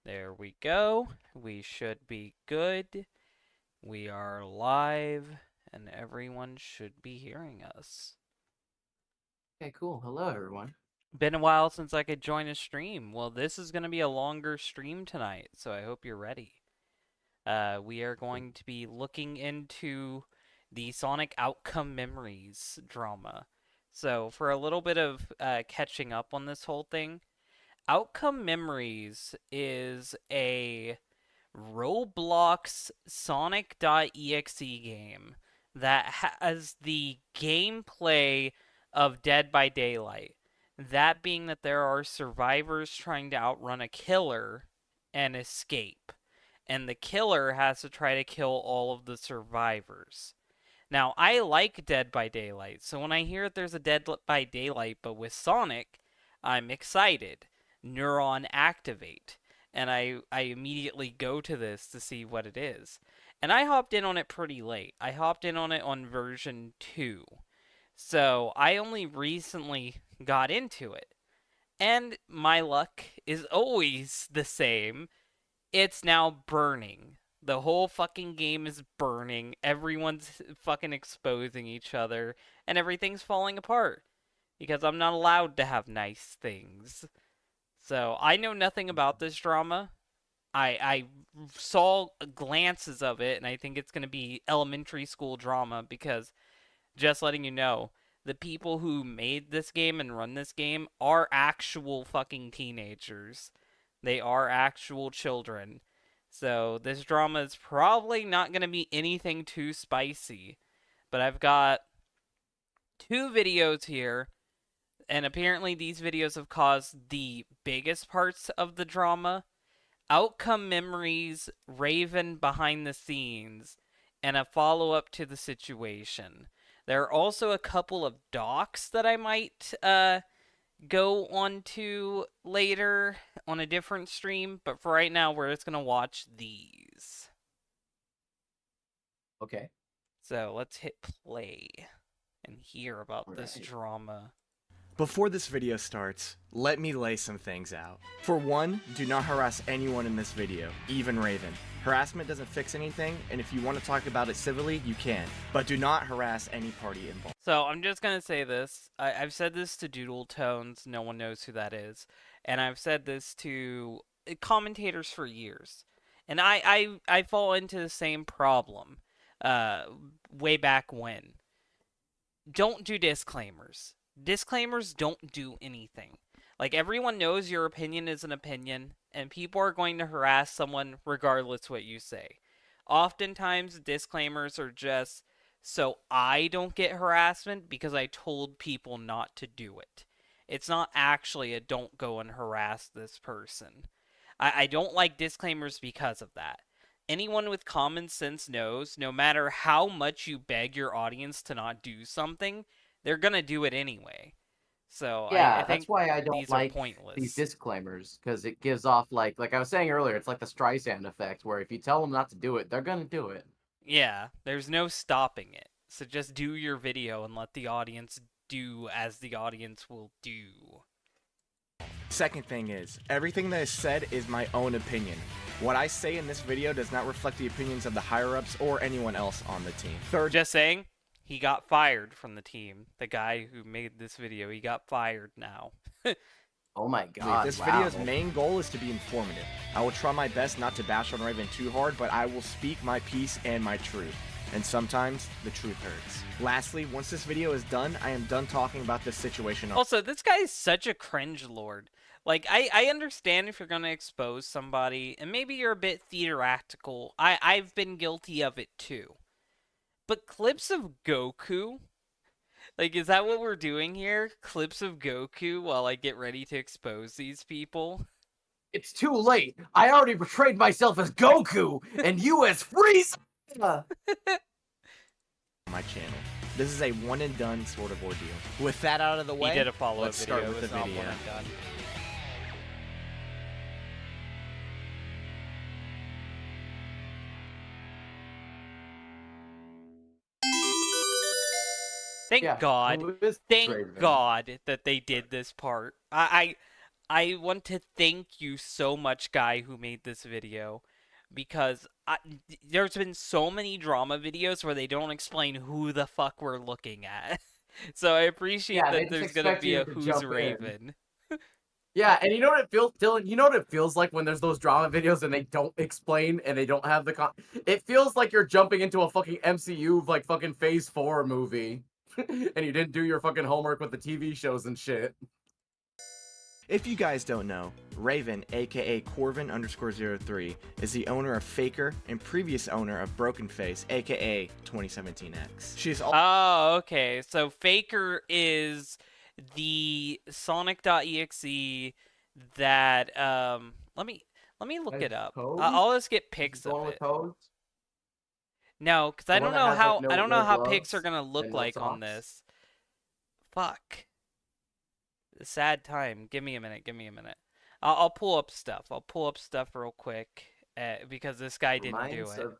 There we go. We should be good. We are live, and everyone should be hearing us. Okay, cool. Hello, everyone. Been a while since I could join a stream. Well, this is going to be a longer stream tonight, so I hope you're ready. We are going to be looking into the Sonic Outcome Memories drama. So, for a little bit of catching up on this whole thing, Outcome Memories is a Roblox Sonic.exe game that has the gameplay of Dead by Daylight. That being that there are survivors trying to outrun a killer and escape. And the killer has to try to kill all of the survivors. Now, I like Dead by Daylight, so when I hear that there's a Dead by Daylight but with Sonic, I'm excited. Neuron activate. And I immediately go to this to see what it is. And I hopped in on it pretty late. I hopped in on it on version 2. So I only recently got into it. And my luck is always the same. It's now burning. The whole fucking game is burning. Everyone's fucking exposing each other. And everything's falling apart. Because I'm not allowed to have nice things. So I know nothing about this drama. I saw glances of it, and I think it's going to be elementary school drama because, just letting you know, the people who made this game and run this game are actual fucking teenagers. They are actual children. So this drama is probably not going to be anything too spicy. But I've got 2 videos here, and apparently these videos have caused the biggest parts of the drama. Outcome Memories, Raven behind the scenes, and a follow-up to the situation. There are also a couple of docs that I might go on to later on a different stream, but for right now, we're just going to watch these. Okay. So let's hit play and hear about this drama. Before this video starts, let me lay some things out. For one, do not harass anyone in this video, even Raven. Harassment doesn't fix anything, and if you want to talk about it civilly, you can. But do not harass any party involved. So I'm just going to say this. I've said this to Doodle Tones. No one knows who that is. And I've said this to commentators for years. And I fall into the same problem way back when. Don't do disclaimers. Disclaimers don't do anything. Like, everyone knows your opinion is an opinion, and people are going to harass someone regardless what you say. Oftentimes, disclaimers are just so I don't get harassment because I told people not to do it. It's not actually a don't go and harass this person. I don't like disclaimers because of that. Anyone with common sense knows no matter how much you beg your audience to not do something, they're gonna do it anyway. So I Yeah, think that's why I these don't are like these pointless. disclaimers, because it gives off, like I was saying earlier, it's like the Streisand effect, where if you tell them not to do it, they're gonna do it. Yeah, there's no stopping it. So just do your video and let the audience do as the audience will do. Second thing is, everything that is said is my own opinion. What I say in this video does not reflect the opinions of the higher-ups or anyone else on the team. Third, Just saying, he got fired from the team. The guy who made this video, he got fired now. Oh my god, this wow. video's main goal is to be informative. I will try my best not to bash on Raven too hard, but I will speak my piece and my truth. And sometimes, the truth hurts. Lastly, once this video is done, I am done talking about this situation. Also, this guy is such a cringe lord. Like, I understand if you're gonna expose somebody, and maybe you're a bit theatrical. I've been guilty of it too. But clips of Goku? Like, is that what we're doing here? Clips of Goku while I get ready to expose these people? It's too late. I already portrayed myself as Goku, and you as Frieza. My channel. This is a one and done sort of ordeal. With that out of the way, He did a follow-up let's video. start with the It was not video. one and done. Thank Yeah, God. who is Thank Raven? God that they did this part. I I want to thank you so much, guy who made this video, because there's been so many drama videos where they don't explain who the fuck we're looking at. So I appreciate Yeah, they that just there's gonna expect be you a to Who's jump in. Raven. Yeah, and you know what it feels, Dylan? You know what it feels like when there's those drama videos and they don't explain and they don't have the It feels like you're jumping into a fucking MCU like fucking Phase 4 movie, and you didn't do your fucking homework with the TV shows and shit. If you guys don't know, Raven, aka Corvin_03, is the owner of Faker and previous owner of Broken Face, aka 2017X. She's also Oh, okay. So Faker is the Sonic.exe that let me look it up. Code? I'll just get Is pics it the of one with it. codes? No, because The I one don't that know has like how I no don't know no how pics are gloves gonna look and no like on socks? this. Fuck. Sad time. Give me a minute. Give me a minute. I'll pull up stuff. I'll pull up stuff real quick because this guy didn't do Reminds it. of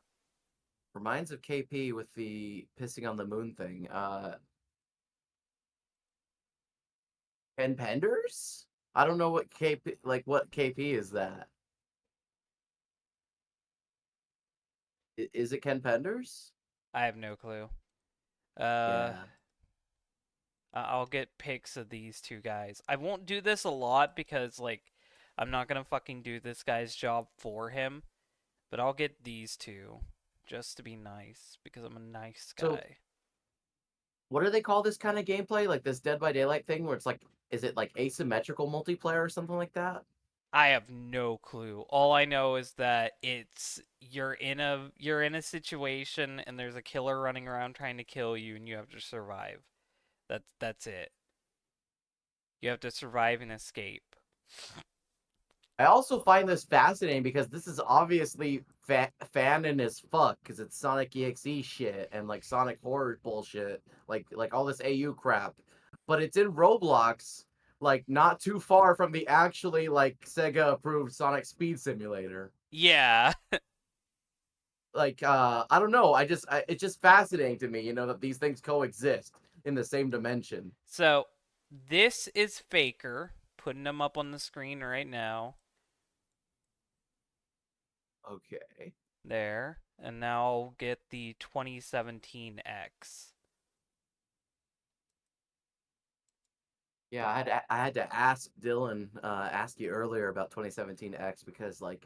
reminds of KP with the pissing on the moon thing. Ken Penders? I don't know what KP is that. Is it Ken Penders? I have no clue. Uh, Yeah. I'll get pics of these two guys. I won't do this a lot because like I'm not gonna fucking do this guy's job for him. But I'll get these two just to be nice because I'm a nice So guy. what do they call this kind of gameplay? Like this Dead by Daylight thing where it's like, is it like asymmetrical multiplayer or something like that? I have no clue. All I know is that it's you're in a situation and there's a killer running around trying to kill you and you have to survive. That's it. You have to survive and escape. I also find this fascinating because this is obviously fanon as fuck because it's Sonic.exe shit and like Sonic horror bullshit, like all this AU crap. But it's in Roblox, like not too far from the actually like Sega approved Sonic Speed Simulator. Yeah. Like I don't know, it's just fascinating to me, that these things coexist in the same dimension. So this is Faker. Putting him up on the screen right now. Okay. There. And now I'll get the 2017X. Yeah, I had to ask Dylan, ask you earlier about 2017X because like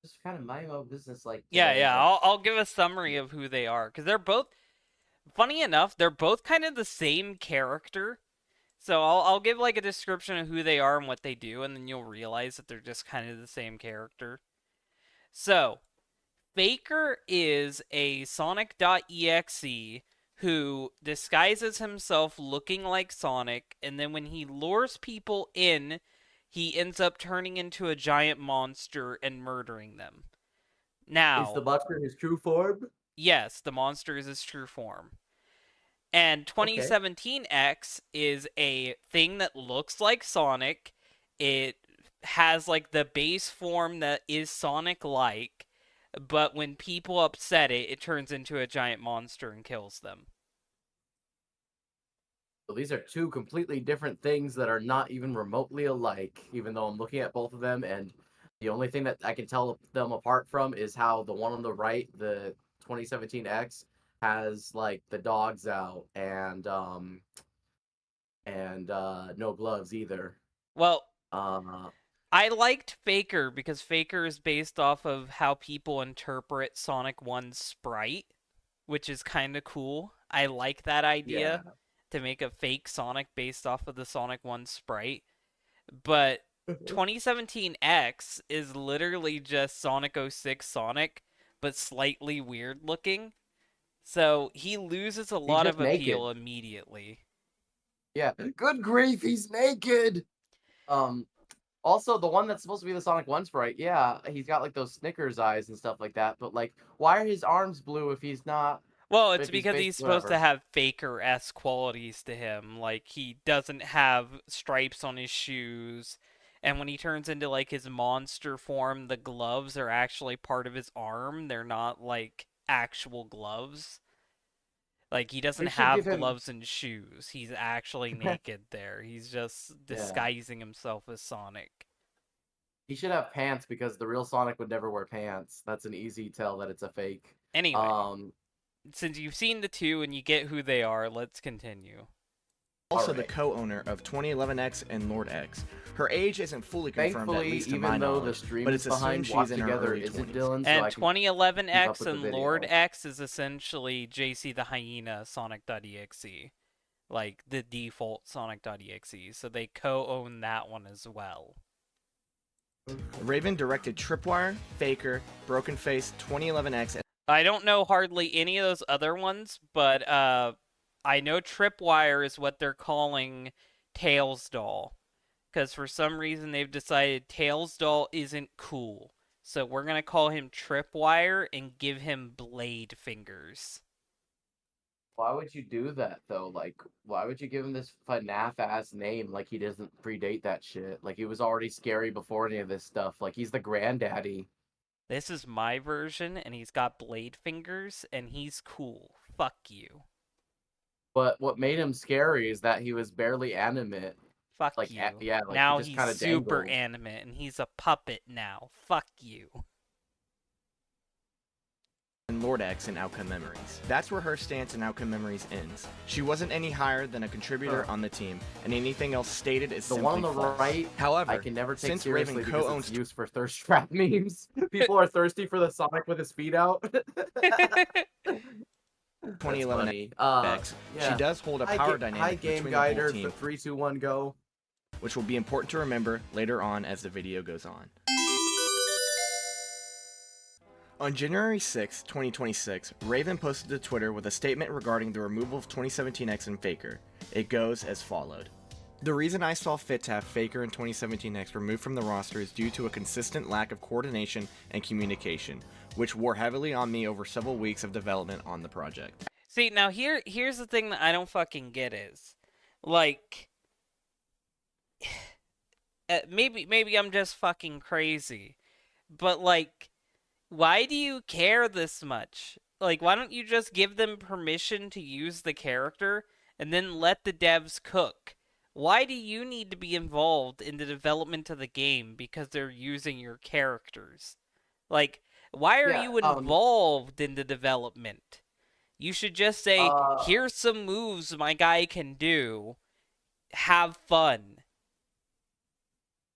just kind of mind my own business like Yeah, today. yeah. Like I'll give a summary of who they are because they're both funny enough. They're both kind of the same character. So I'll give like a description of who they are and what they do, and then you'll realize that they're just kind of the same character. So Faker is a Sonic.exe who disguises himself looking like Sonic, and then when he lures people in, he ends up turning into a giant monster and murdering them. is the Now, monster his true form? yes, the monster is his true form. And Okay. 2017X is a thing that looks like Sonic. It has like the base form that is Sonic like, but when people upset it, it turns into a giant monster and kills them. So these are two completely different things that are not even remotely alike, even though I'm looking at both of them, and the only thing that I can tell them apart from is how the one on the right, the 2017X, has like the dogs out and no gloves either. Well, Uh I liked Faker because Faker is based off of how people interpret Sonic 1's sprite, which is kind of cool. I like that yeah. idea to make a fake Sonic based off of the Sonic 1 sprite. But 2017X is literally just Sonic 06 Sonic, but slightly weird looking. So he loses a He's lot just of naked. appeal immediately. Yeah. Good grief, he's naked. Um Also, the one that's supposed to be the Sonic 1 sprite, yeah, he's got like those Snickers eyes and stuff like that, but like, why are his arms blue if he's not, Well, it's if he's because he's basically supposed to whatever? have Faker-esque qualities to him. Like, he doesn't have stripes on his shoes. And when he turns into, like, his monster form, the gloves are actually part of his arm. They're not, like, actual gloves. Like, he doesn't They should give have him. gloves and shoes. He's actually naked there. He's just Yeah. disguising himself as Sonic. He should have pants because the real Sonic would never wear pants. That's an easy tell that it's a fake. Anyway, since you've seen the two and you get who they are, let's continue. Also Alright. the co-owner of 2011X and Lord-X. Her age isn't fully confirmed, at Thankfully, least to even my though the knowledge, stream but is it's behind assumed Watch she's in her Together early isn't 20s. Dylan, so And I can 2011X with the and video. Lord X is essentially JC the Hyena Sonic.exe. Like, the default Sonic.exe. So they co-own that one as well. Raven directed Tripwire, Faker, Broken Face, 2011X, and I don't know hardly any of those other ones, but I know Tripwire is what they're calling Tails Doll. Because for some reason they've decided Tails Doll isn't cool. So we're going to call him Tripwire and give him blade fingers. Why would you do that though? Like, why would you give him this FNAF ass name? Like, he doesn't predate that shit. Like, he was already scary before any of this stuff. Like, he's the granddaddy. This is my version, and he's got blade fingers, and he's cool. Fuck you. But what made him scary is that he was barely animate. Fuck Like, you. yeah, like Now he just he's kind of super dangled. animate, and he's a puppet now. Fuck you. Lord-X in Outcome Memories. That's where her stance in Outcome Memories ends. She wasn't any higher than a contributor on the team, and anything else stated is The simply one on the false. right, However, I can never take since seriously Raven because co-owns it's used for thirst trap memes. People are thirsty for the Sonic with his feet out. 2011X, yeah. she does hold a power dynamic Hi, Game between the whole Guider. team, 3, 2, 1, go. which will be important to remember later on as the video goes on. On January 6, 2026, Raven posted to Twitter with a statement regarding the removal of 2017X and Faker. It goes as followed. The reason I saw fit to have Faker and 2017X removed from the roster is due to a consistent lack of coordination and communication, which wore heavily on me over several weeks of development on the project. See, now here's the thing that I don't fucking get is, like, maybe I'm just fucking crazy, but like, why do you care this much? Like, why don't you just give them permission to use the character and then let the devs cook? Why do you need to be involved in the development of the game because they're using your characters? Like, why are you involved in the development? You should just say, here's some moves my guy can do. Have fun.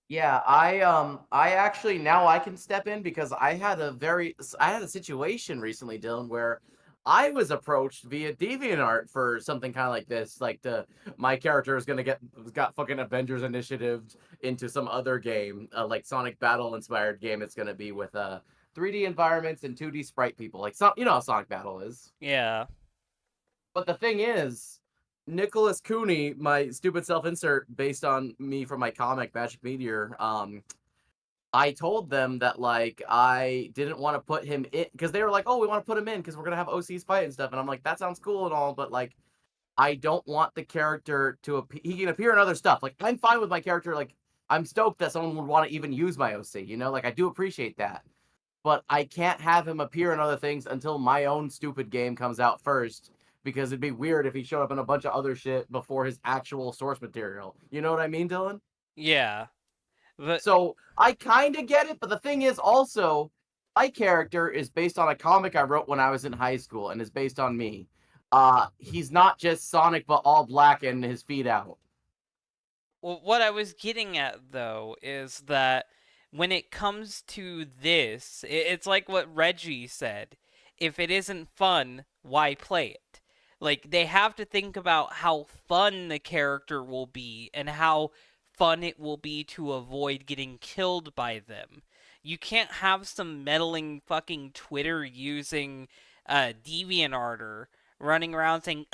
Yeah, I actually now I can step in because I had a situation recently, Dylan, where I was approached via DeviantArt for something kind of like this. Like my character is gonna got fucking Avengers Initiative into some other game, like Sonic Battle inspired game. It's gonna be with 3D environments and 2D sprite people, like you know how Sonic Battle is. Yeah. But the thing is, Nicholas Cooney, my stupid self-insert based on me from my comic Magic Meteor, I told them that like I didn't want to put him in because they were like, "Oh, we want to put him in because we're gonna have OCs fight and stuff," and I'm like, "That sounds cool and all, but like, I don't want the character to he can appear in other stuff. Like, I'm fine with my character. Like, I'm stoked that someone would want to even use my OC. You know, like I do appreciate that, but I can't have him appear in other things until my own stupid game comes out first." Because it'd be weird if he showed up in a bunch of other shit before his actual source material. You know what I mean, Dylan? Yeah. But So I kind of get it, but the thing is also, my character is based on a comic I wrote when I was in high school and is based on me. He's not just Sonic, but all black and his feet out. well, what I was getting at, though, is that when it comes to this, it's like what Reggie said. If it isn't fun, why play it? Like, they have to think about how fun the character will be and how fun it will be to avoid getting killed by them. You can't have some meddling fucking Twitter using DeviantArter running around saying,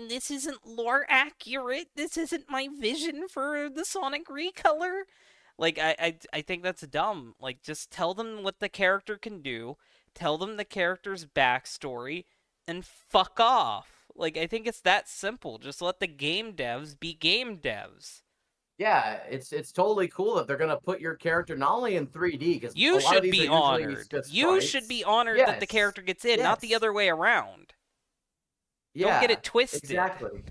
this isn't lore accurate, this isn't my vision for the Sonic recolor. Like, I think that's dumb. Like, just tell them what the character can do, tell them the character's backstory, and fuck off. Like, I think it's that simple. Just let the game devs be game devs. Yeah, it's totally cool that they're gonna put your character not only in 3D because You should be honored. You should be honored that the character gets in, not the other way around. Don't get Yeah, it twisted. exactly.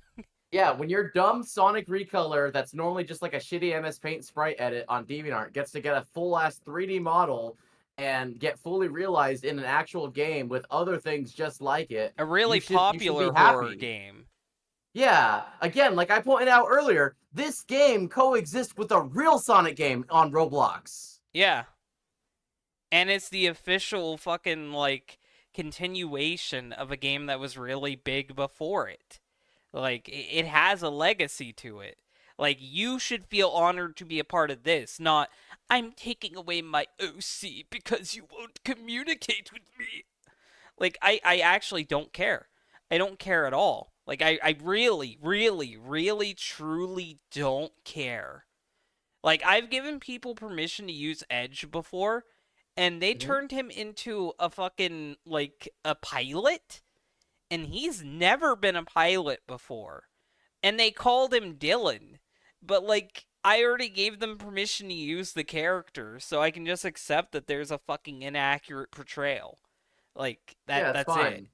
Yeah, when your dumb Sonic recolor that's normally just like a shitty MS Paint sprite edit on DeviantArt gets to get a full-ass 3D model and get fully realized in an actual game with other things just like it, A really you should be popular horror happy. game. Yeah, again, like I pointed out earlier, this game coexists with a real Sonic game on Roblox. Yeah. And it's the official fucking, like, continuation of a game that was really big before it. Like, it has a legacy to it. Like, you should feel honored to be a part of this, not, I'm taking away my OC because you won't communicate with me. Like, I actually don't care. I don't care at all. Like, I really, really, really, truly don't care. Like, I've given people permission to use Edge before, and they Mhm. turned him into a fucking, like, a pilot, and he's never been a pilot before. And they called him Dylan. But, like, I already gave them permission to use the character, so I can just accept that there's a fucking inaccurate portrayal. Like, Yeah, it's that's it. fine.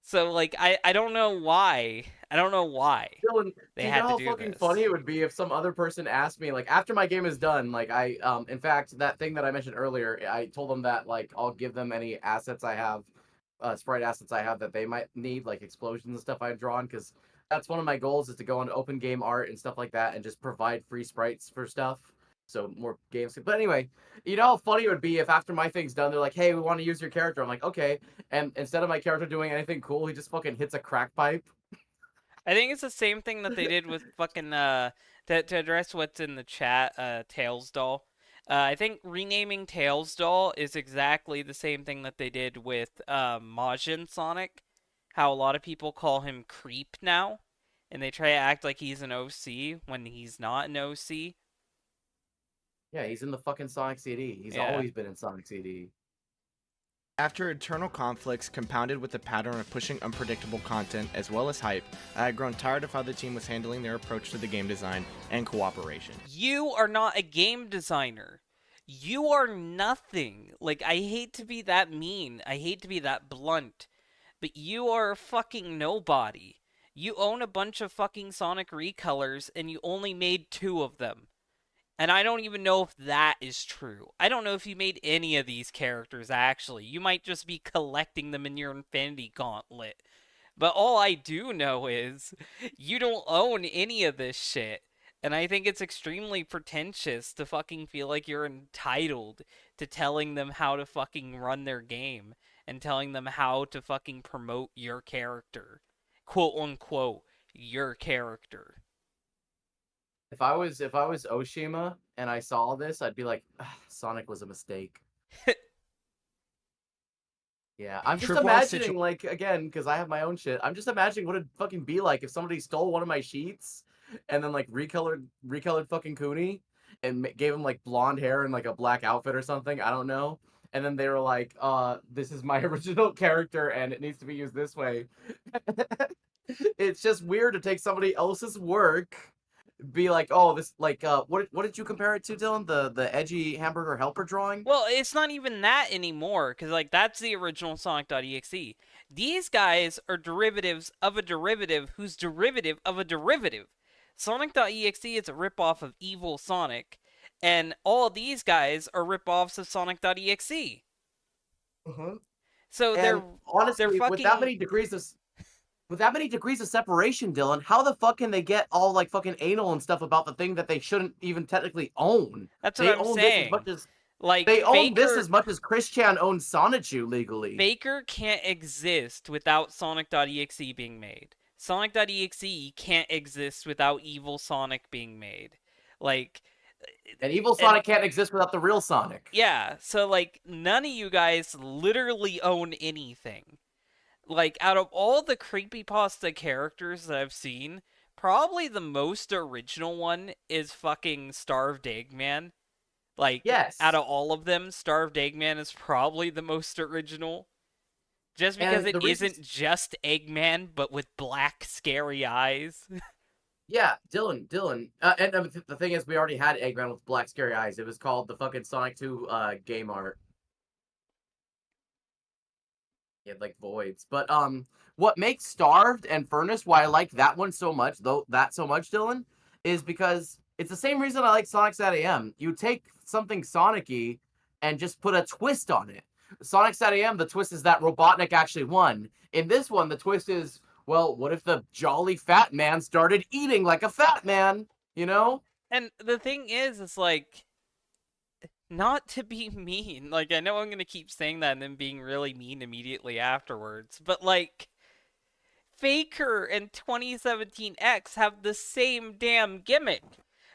So, like, I don't know why. I don't know why Dylan, they do you know had to how do fucking this. funny it would be if some other person asked me, like, after my game is done, like, in fact, that thing that I mentioned earlier, I told them that, like, I'll give them any assets I have, sprite assets I have that they might need, like explosions and stuff I've drawn, because that's one of my goals is to go into open game art and stuff like that and just provide free sprites for stuff. So more games. But anyway, you know how funny it would be if after my thing's done, they're like, hey, we want to use your character. I'm like, okay. And instead of my character doing anything cool, he just fucking hits a crack pipe. I think it's the same thing that they did with fucking to address what's in the chat, Tails doll. I think renaming Tails doll is exactly the same thing that they did with Majin Sonic. How a lot of people call him Creep now, and they try to act like he's an OC when he's not an OC. Yeah, he's in the fucking Sonic CD. He's Yeah. always been in Sonic CD. After internal conflicts compounded with the pattern of pushing unpredictable content as well as hype, I had grown tired of how the team was handling their approach to the game design and cooperation. You are not a game designer. You are nothing. Like, I hate to be that mean. I hate to be that blunt. But you are a fucking nobody. You own a bunch of fucking Sonic recolors and you only made 2 of them. And I don't even know if that is true. I don't know if you made any of these characters actually. You might just be collecting them in your Infinity Gauntlet. But all I do know is you don't own any of this shit. And I think it's extremely pretentious to fucking feel like you're entitled to telling them how to fucking run their game and telling them how to fucking promote your character. Quote unquote, your character. If I was Oshima and I saw this, I'd be like, Sonic was a mistake. Yeah, I'm just Tripwire imagining, like, again, because I have my own shit. I'm just imagining what it'd fucking be like if somebody stole one of my sheets and then like recolored fucking Cooney and gave him like blonde hair and like a black outfit or something. I don't know. And then they were like, this is my original character and it needs to be used this way. It's just weird to take somebody else's work, be like, oh, this like what did you compare it to, Dylan? The edgy hamburger helper drawing? Well, it's not even that anymore, because, like, that's the original Sonic.exe. These guys are derivatives of a derivative who's derivative of a derivative. Sonic.exe is a ripoff of Evil Sonic, and all these guys are ripoffs of Sonic.exe. Uh-huh. So And they're honestly, fucking. with that many degrees of separation, Dylan, how the fuck can they get all like fucking anal and stuff about the thing that they shouldn't even technically own? That's what They I'm own this as much saying. as Like, they own this as much as Christian owns Sonichu legally. Faker can't exist without Sonic.exe being made. Sonic.exe can't exist without Evil Sonic being made. Like, And evil and Sonic can't exist without the real Sonic. yeah, so like none of you guys literally own anything. Like, out of all the creepypasta characters that I've seen, probably the most original one is fucking Starved Eggman. Like, out Yes. of all of them, Starved Eggman is probably the most original. Just because And it the reason isn't just Eggman, but with black, scary eyes. Yeah, Dylan. And the thing is, we already had Eggman with black scary eyes. It was called the fucking Sonic 2 game art. Yeah, like voids. But what makes Starved and Furnace why I like that one so much, Dylan, is because it's the same reason I like Sonic's at AM. You take something Sonic-y and just put a twist on it. Sonic's at AM, the twist is that Robotnik actually won. In this one, the twist is, well, what if the jolly fat man started eating like a fat man? You know? And the thing is, it's like, not to be mean. Like, I know I'm gonna keep saying that and then being really mean immediately afterwards, but like, Faker and 2017X have the same damn gimmick.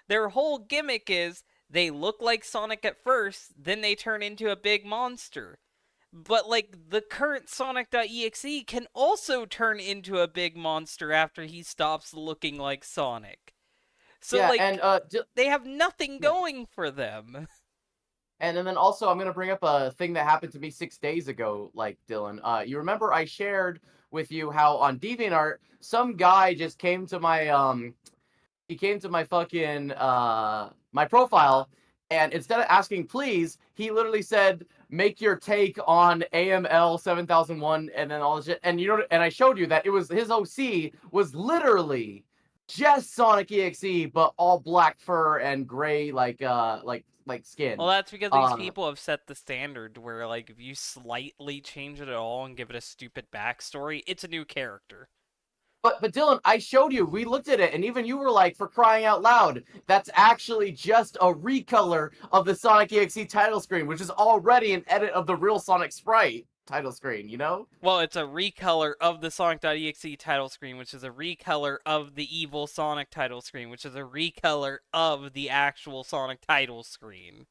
Their whole gimmick is they look like Sonic at first, then they turn into a big monster. But like the current Sonic.exe can also turn into a big monster after he stops looking like Sonic. So Yeah, like and they have nothing yeah. going for them. And then also, I'm gonna bring up a thing that happened to me 6 days ago, like Dylan. You remember I shared with you how on DeviantArt some guy just came to my he came to my fucking my profile, and instead of asking please, he literally said make your take on AML 7001 and then all this shit. And you know, and I showed you that it was his OC was literally just Sonic EXE, but all black fur and gray like skin. Well, that's because these people have set the standard where, like, if you slightly change it at all and give it a stupid backstory, it's a new character. But Dylan, I showed you. We looked at it, and even you were like, "For crying out loud, that's actually just a recolor of the Sonic EXE title screen, which is already an edit of the real Sonic sprite title screen." You know? Well, it's a recolor of the Sonic.exe title screen, which is a recolor of the evil Sonic title screen, which is a recolor of the actual Sonic title screen.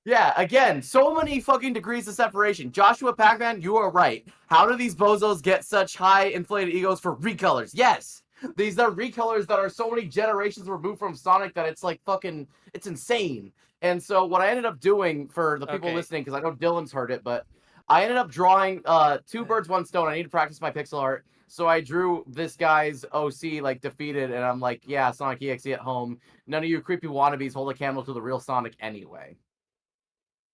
Yeah, again, so many fucking degrees of separation. Joshua Pac-Man, you are right. How do these bozos get such high inflated egos for recolors? Yes! These are recolors that are so many generations removed from Sonic that it's like fucking, it's insane. And so what I ended up doing for the people listening, because I know Dylan's heard it, but I ended up drawing two birds, one stone. I need to practice my pixel art. So I drew this guy's OC like defeated, and I'm like, yeah, Sonic EXE at home. None of you creepy wannabes hold a candle to the real Sonic anyway.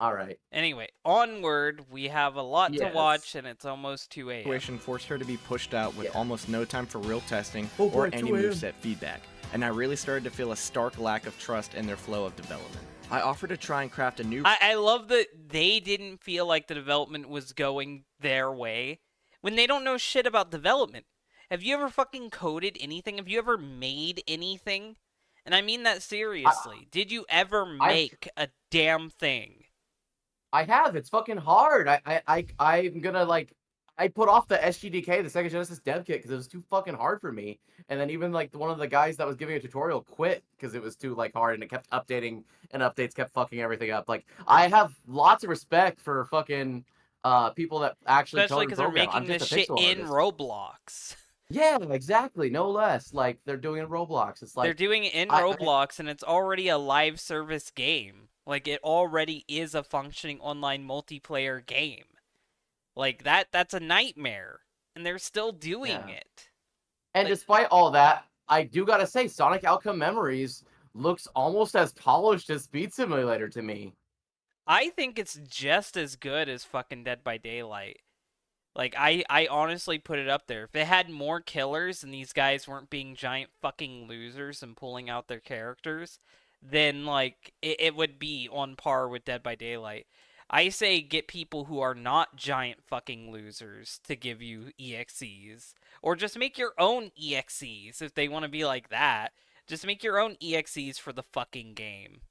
All right. Anyway, onward. We have a lot to Yes. watch, and it's almost 2 a.m. Situation forced her to be pushed out with Yeah. almost no time for real testing Oh or boy, any 2 a.m. moveset feedback, and I really started to feel a stark lack of trust in their flow of development. I offered to try and craft a new I love that they didn't feel like the development was going their way when they don't know shit about development. Have you ever fucking coded anything? Have you ever made anything? And I mean that seriously. Did you ever make a damn thing? I have. It's fucking hard. I'm gonna like. I put off the SGDK, the Sega Genesis dev kit, because it was too fucking hard for me. And then even like one of the guys that was giving a tutorial quit because it was too like hard, and it kept updating, and updates kept fucking everything up. Like I have lots of respect for fucking people that actually Especially code because and they're program. I'm making this just a shit pixel in artist. Roblox. Yeah, exactly. No less. Like they're doing it in Roblox. It's like They're doing it in I- Roblox, and it's already a live service game. Like, it already is a functioning online multiplayer game. Like, that's a nightmare. And they're still doing Yeah. it. And Like- despite all that, I do gotta say, Sonic Outcome Memories looks almost as polished as Speed Simulator to me. I think it's just as good as fucking Dead by Daylight. Like, I honestly put it up there. If it had more killers and these guys weren't being giant fucking losers and pulling out their characters, then, like, it would be on par with Dead by Daylight. I say get people who are not giant fucking losers to give you EXEs. Or just make your own EXEs if they want to be like that. Just make your own EXEs for the fucking game.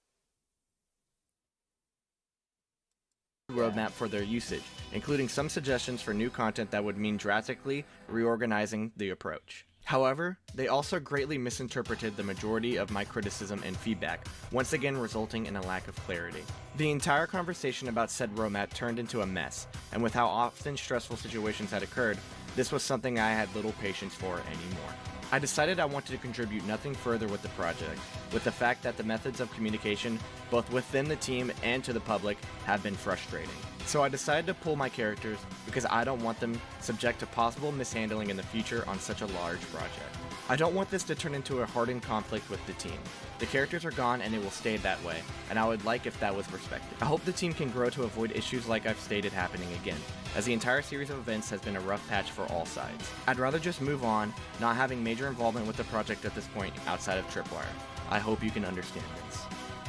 roadmap for their usage, including some suggestions for new content that would mean drastically reorganizing the approach. However, they also greatly misinterpreted the majority of my criticism and feedback, once again resulting in a lack of clarity. The entire conversation about said roadmap turned into a mess, and with how often stressful situations had occurred, this was something I had little patience for anymore. I decided I wanted to contribute nothing further with the project, with the fact that the methods of communication, both within the team and to the public, have been frustrating. So I decided to pull my characters because I don't want them subject to possible mishandling in the future on such a large project. I don't want this to turn into a hardened conflict with the team. The characters are gone and it will stay that way, and I would like if that was respected. I hope the team can grow to avoid issues like I've stated happening again, as the entire series of events has been a rough patch for all sides. I'd rather just move on, not having major involvement with the project at this point outside of Tripwire. I hope you can understand this.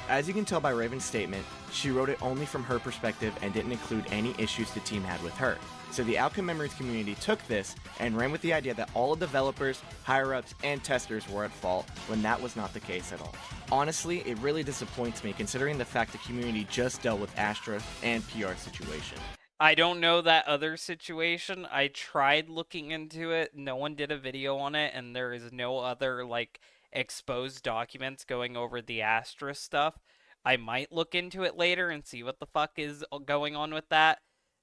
As you can tell by Raven's statement, she wrote it only from her perspective and didn't include any issues the team had with her. So the Outcome Memories community took this and ran with the idea that all developers, higher-ups, and testers were at fault when that was not the case at all. Honestly, it really disappoints me considering the fact the community just dealt with Astra and PR situation. I don't know that other situation. I tried looking into it. No one did a video on it, and there is no other, like, exposed documents going over the Astra stuff. I might look into it later and see what the fuck is going on with that.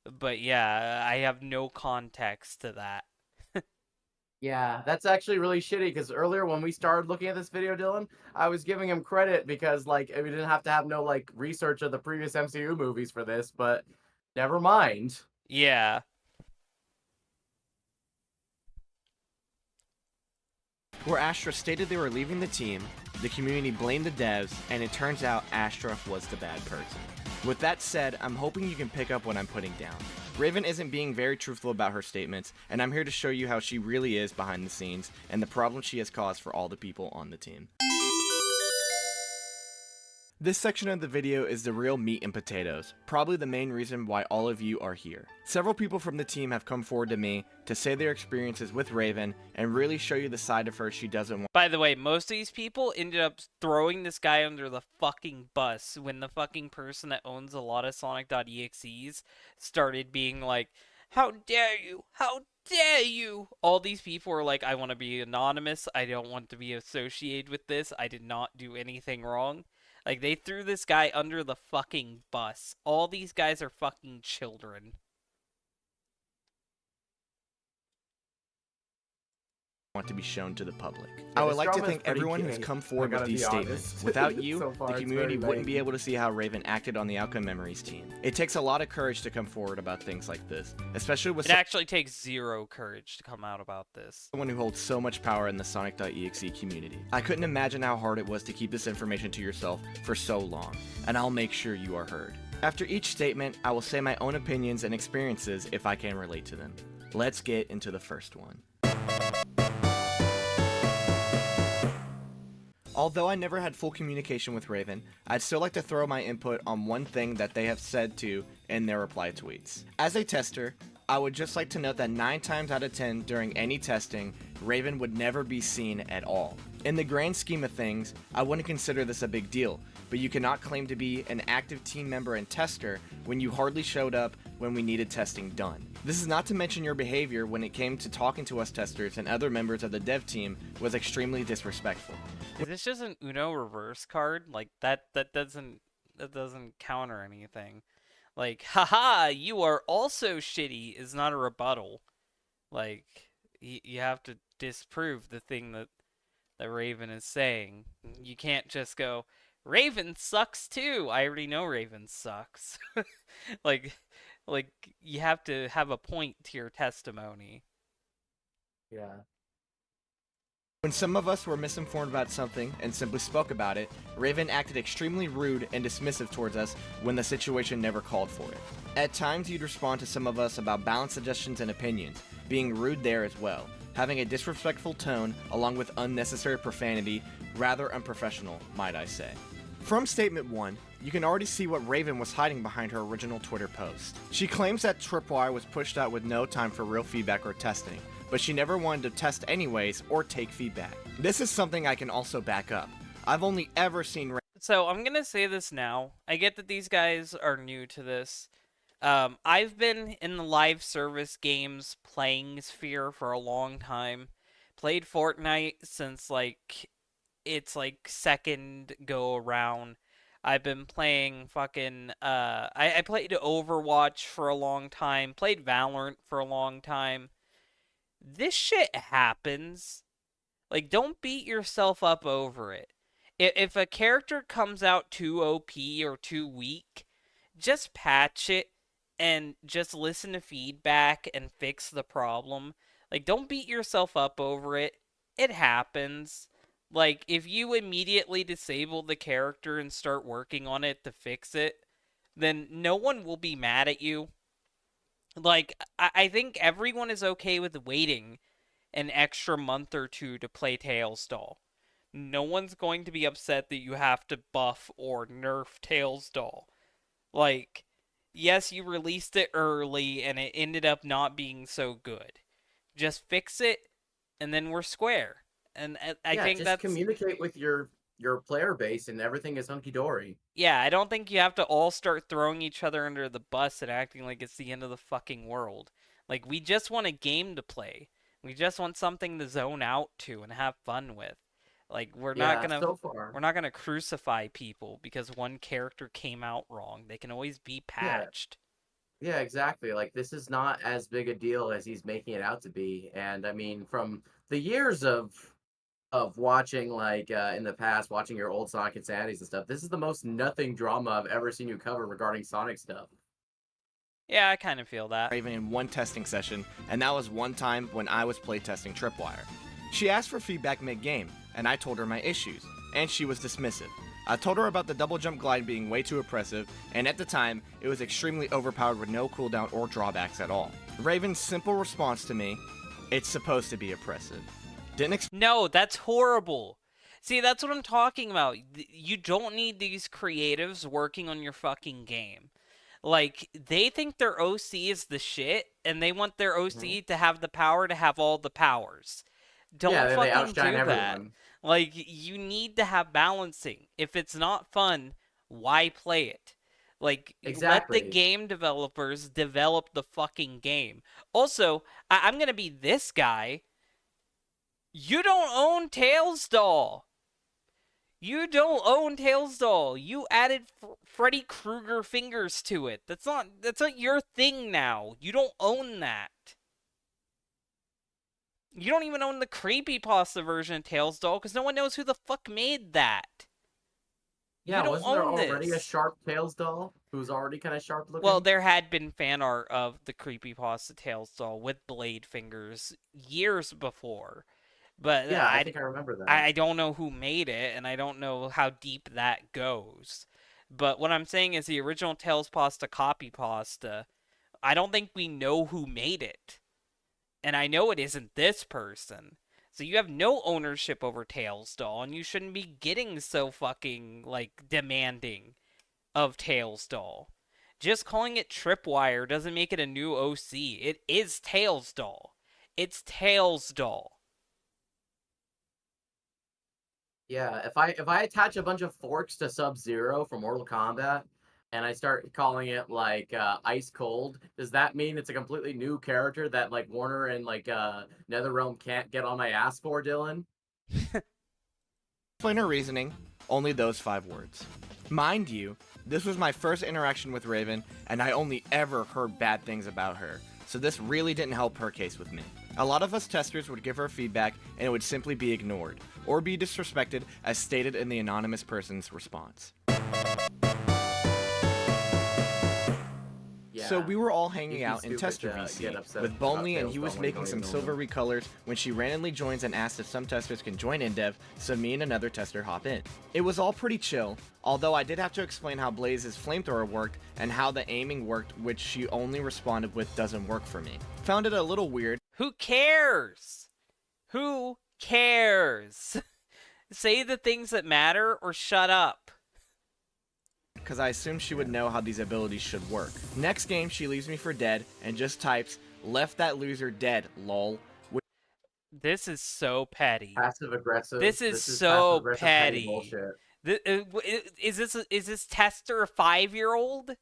But yeah, I have no context to that. Yeah, that's actually really shitty because earlier when we started looking at this video, Dylan, I was giving him credit because like we didn't have to have no like research of the previous MCU movies for this, but never mind. Yeah. Where Astra stated they were leaving the team, the community blamed the devs, and it turns out Astra was the bad person. With that said, I'm hoping you can pick up what I'm putting down. Raven isn't being very truthful about her statements, and I'm here to show you how she really is behind the scenes and the problems she has caused for all the people on the team. This section of the video is the real meat and potatoes, probably the main reason why all of you are here. Several people from the team have come forward to me to say their experiences with Raven and really show you the side of her she doesn't want. By the way, most of these people ended up throwing this guy under the fucking bus when the fucking person that owns a lot of Sonic.exes started being like, how dare you? How dare you? All these people were like, I want to be anonymous. I don't want to be associated with this. I did not do anything wrong. Like, they threw this guy under the fucking bus. All these guys are fucking children. Want to be shown to the public. Yeah, I would this like to drama is thank pretty everyone who's gay, come I forward with gotta these be statements. honest. Without you, So far, the it's community very wouldn't vague. be able to see how Raven acted on the Outcome Memories team. It takes a lot of courage to come forward about things like this, especially with It actually takes zero courage to come out about this. someone who holds so much power in the Sonic.exe community. I couldn't imagine how hard it was to keep this information to yourself for so long, and I'll make sure you are heard. After each statement, I will say my own opinions and experiences if I can relate to them. Let's get into the first one. Although I never had full communication with Raven, I'd still like to throw my input on one thing that they have said to in their reply tweets. As a tester, I would just like to note that 9 times out of 10 during any testing, Raven would never be seen at all. In the grand scheme of things, I wouldn't consider this a big deal, but you cannot claim to be an active team member and tester when you hardly showed up when we needed testing done. This is not to mention your behavior when it came to talking to us testers and other members of the dev team was extremely disrespectful. Is this just an Uno reverse card? Like, that doesn't counter anything. Like, haha, you are also shitty is not a rebuttal. Like, you have to disprove the thing that Raven is saying. You can't just go, Raven sucks too. I already know Raven sucks. like you have to have a point to your testimony. Yeah. When some of us were misinformed about something and simply spoke about it, Raven acted extremely rude and dismissive towards us when the situation never called for it. At times you'd respond to some of us about balanced suggestions and opinions, being rude there as well, having a disrespectful tone along with unnecessary profanity, rather unprofessional, might I say. From statement 1, you can already see what Raven was hiding behind her original Twitter post. She claims that Tripwire was pushed out with no time for real feedback or testing, but she never wanted to test anyways or take feedback. This is something I can also back up. I've only ever seen So I'm gonna say this now. I get that these guys are new to this. I've been in the live service games playing Sphere for a long time. Played Fortnite since like its like second go around. I've been playing fucking I played Overwatch for a long time, played Valorant for a long time. This shit happens. Like, don't beat yourself up over it. If a character comes out too OP or too weak, just patch it and just listen to feedback and fix the problem. Like, don't beat yourself up over it. it happens. Like, if you immediately disable the character and start working on it to fix it, then no one will be mad at you. Like, I think everyone is okay with waiting an extra month or two to play Tails Doll. No one's going to be upset that you have to buff or nerf Tails Doll. Like, yes, you released it early and it ended up not being so good. Just fix it, and then we're square. And I Yeah, think just that's communicate with your player base, and everything is hunky dory. yeah. I don't think you have to all start throwing each other under the bus and acting like it's the end of the fucking world. Like, we just want a game to play. We just want something to zone out to and have fun with. Like, Yeah, so far. we're not gonna crucify people because one character came out wrong. They can always be Yeah, patched. yeah, exactly. Like this is not as big a deal as he's making it out to be. And I mean, from the years of watching like in the past, watching your old Sonic Insanities and stuff, this is the most nothing drama I've ever seen you cover regarding Sonic stuff. Yeah, I kind of feel that. Raven in one testing session, and that was one time when I was playtesting Tripwire. She asked for feedback mid-game, and I told her my issues, and she was dismissive. I told her about the double jump glide being way too oppressive, and at the time, it was extremely overpowered with no cooldown or drawbacks at all. Raven's simple response to me, it's supposed to be oppressive. Didn't No, that's horrible. See, that's what I'm talking about. You don't need these creatives working on your fucking game. Like, they think their OC is the shit, and they want their OC to have the power to have all the powers. Don't Yeah, they fucking outshine do that. everyone. Like, you need to have balancing. If it's not fun, why play it? Like, let Exactly. the game developers develop the fucking game. Also, I'm gonna be this guy. You don't own Tails Doll. You don't own Tails Doll. You added Freddy Krueger fingers to it. That's not your thing now. You don't own that. You don't even own the creepypasta version of Tails Doll because no one knows who the fuck made that. Yeah, You don't wasn't there own already a this. Sharp Tails doll who's already kind of sharp looking? Well, there had been fan art of the creepypasta Tails Doll with blade fingers years before. But yeah, I think I remember that. I don't know who made it, and I don't know how deep that goes. But what I'm saying is the original Tails Pasta copy pasta, I don't think we know who made it. And I know it isn't this person. So you have no ownership over Tails Doll, and you shouldn't be getting so fucking, like, demanding of Tails Doll. Just calling it Tripwire doesn't make it a new OC. It is Tails Doll. It's Tails Doll. Yeah, if I attach a bunch of forks to Sub-Zero from Mortal Kombat and I start calling it like Ice Cold, does that mean it's a completely new character that like Warner and like NetherRealm can't get on my ass for, Dylan? explain her reasoning, only those 5 words. Mind you, this was my first interaction with Raven, and I only ever heard bad things about her, so this really didn't help her case with me. A lot of us testers would give her feedback, and it would simply be ignored, or be disrespected as stated in the anonymous person's response. Yeah. So we were all hanging You'd be out in stupid Tester to VC get upset with about Bonely, and Tails he was Doll when you making don't some even silver own recolors when she randomly joins and asked if some testers can join in dev, so me and another tester hop in. It was all pretty chill, although I did have to explain how Blaze's flamethrower worked and how the aiming worked, which she only responded with doesn't work for me. Found it a little weird. Who cares? Who cares? Say the things that matter or shut up. Because I assumed she would know how these abilities should work. Next game, she leaves me for dead and just types, "Left that loser dead, lol." This is so petty. Passive aggressive. This is so passive-aggressive petty. bullshit. Is this tester a 5-year-old?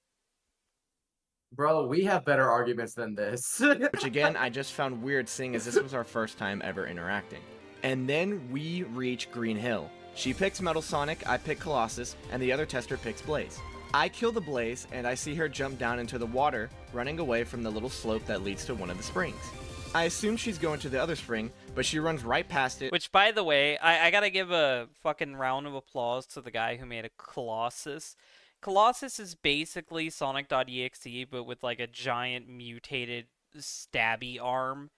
Bro, we have better arguments than this. Which again, I just found weird seeing as this was our first time ever interacting. And then we reach Green Hill. She picks Metal Sonic, I pick Colossus, and the other tester picks Blaze. I kill the Blaze, and I see her jump down into the water, running away from the little slope that leads to one of the springs. I assume she's going to the other spring, but she runs right past it. Which, by the way, I gotta give a fucking round of applause to the guy who made a Colossus. Colossus is basically Sonic.exe, but with like a giant mutated stabby arm.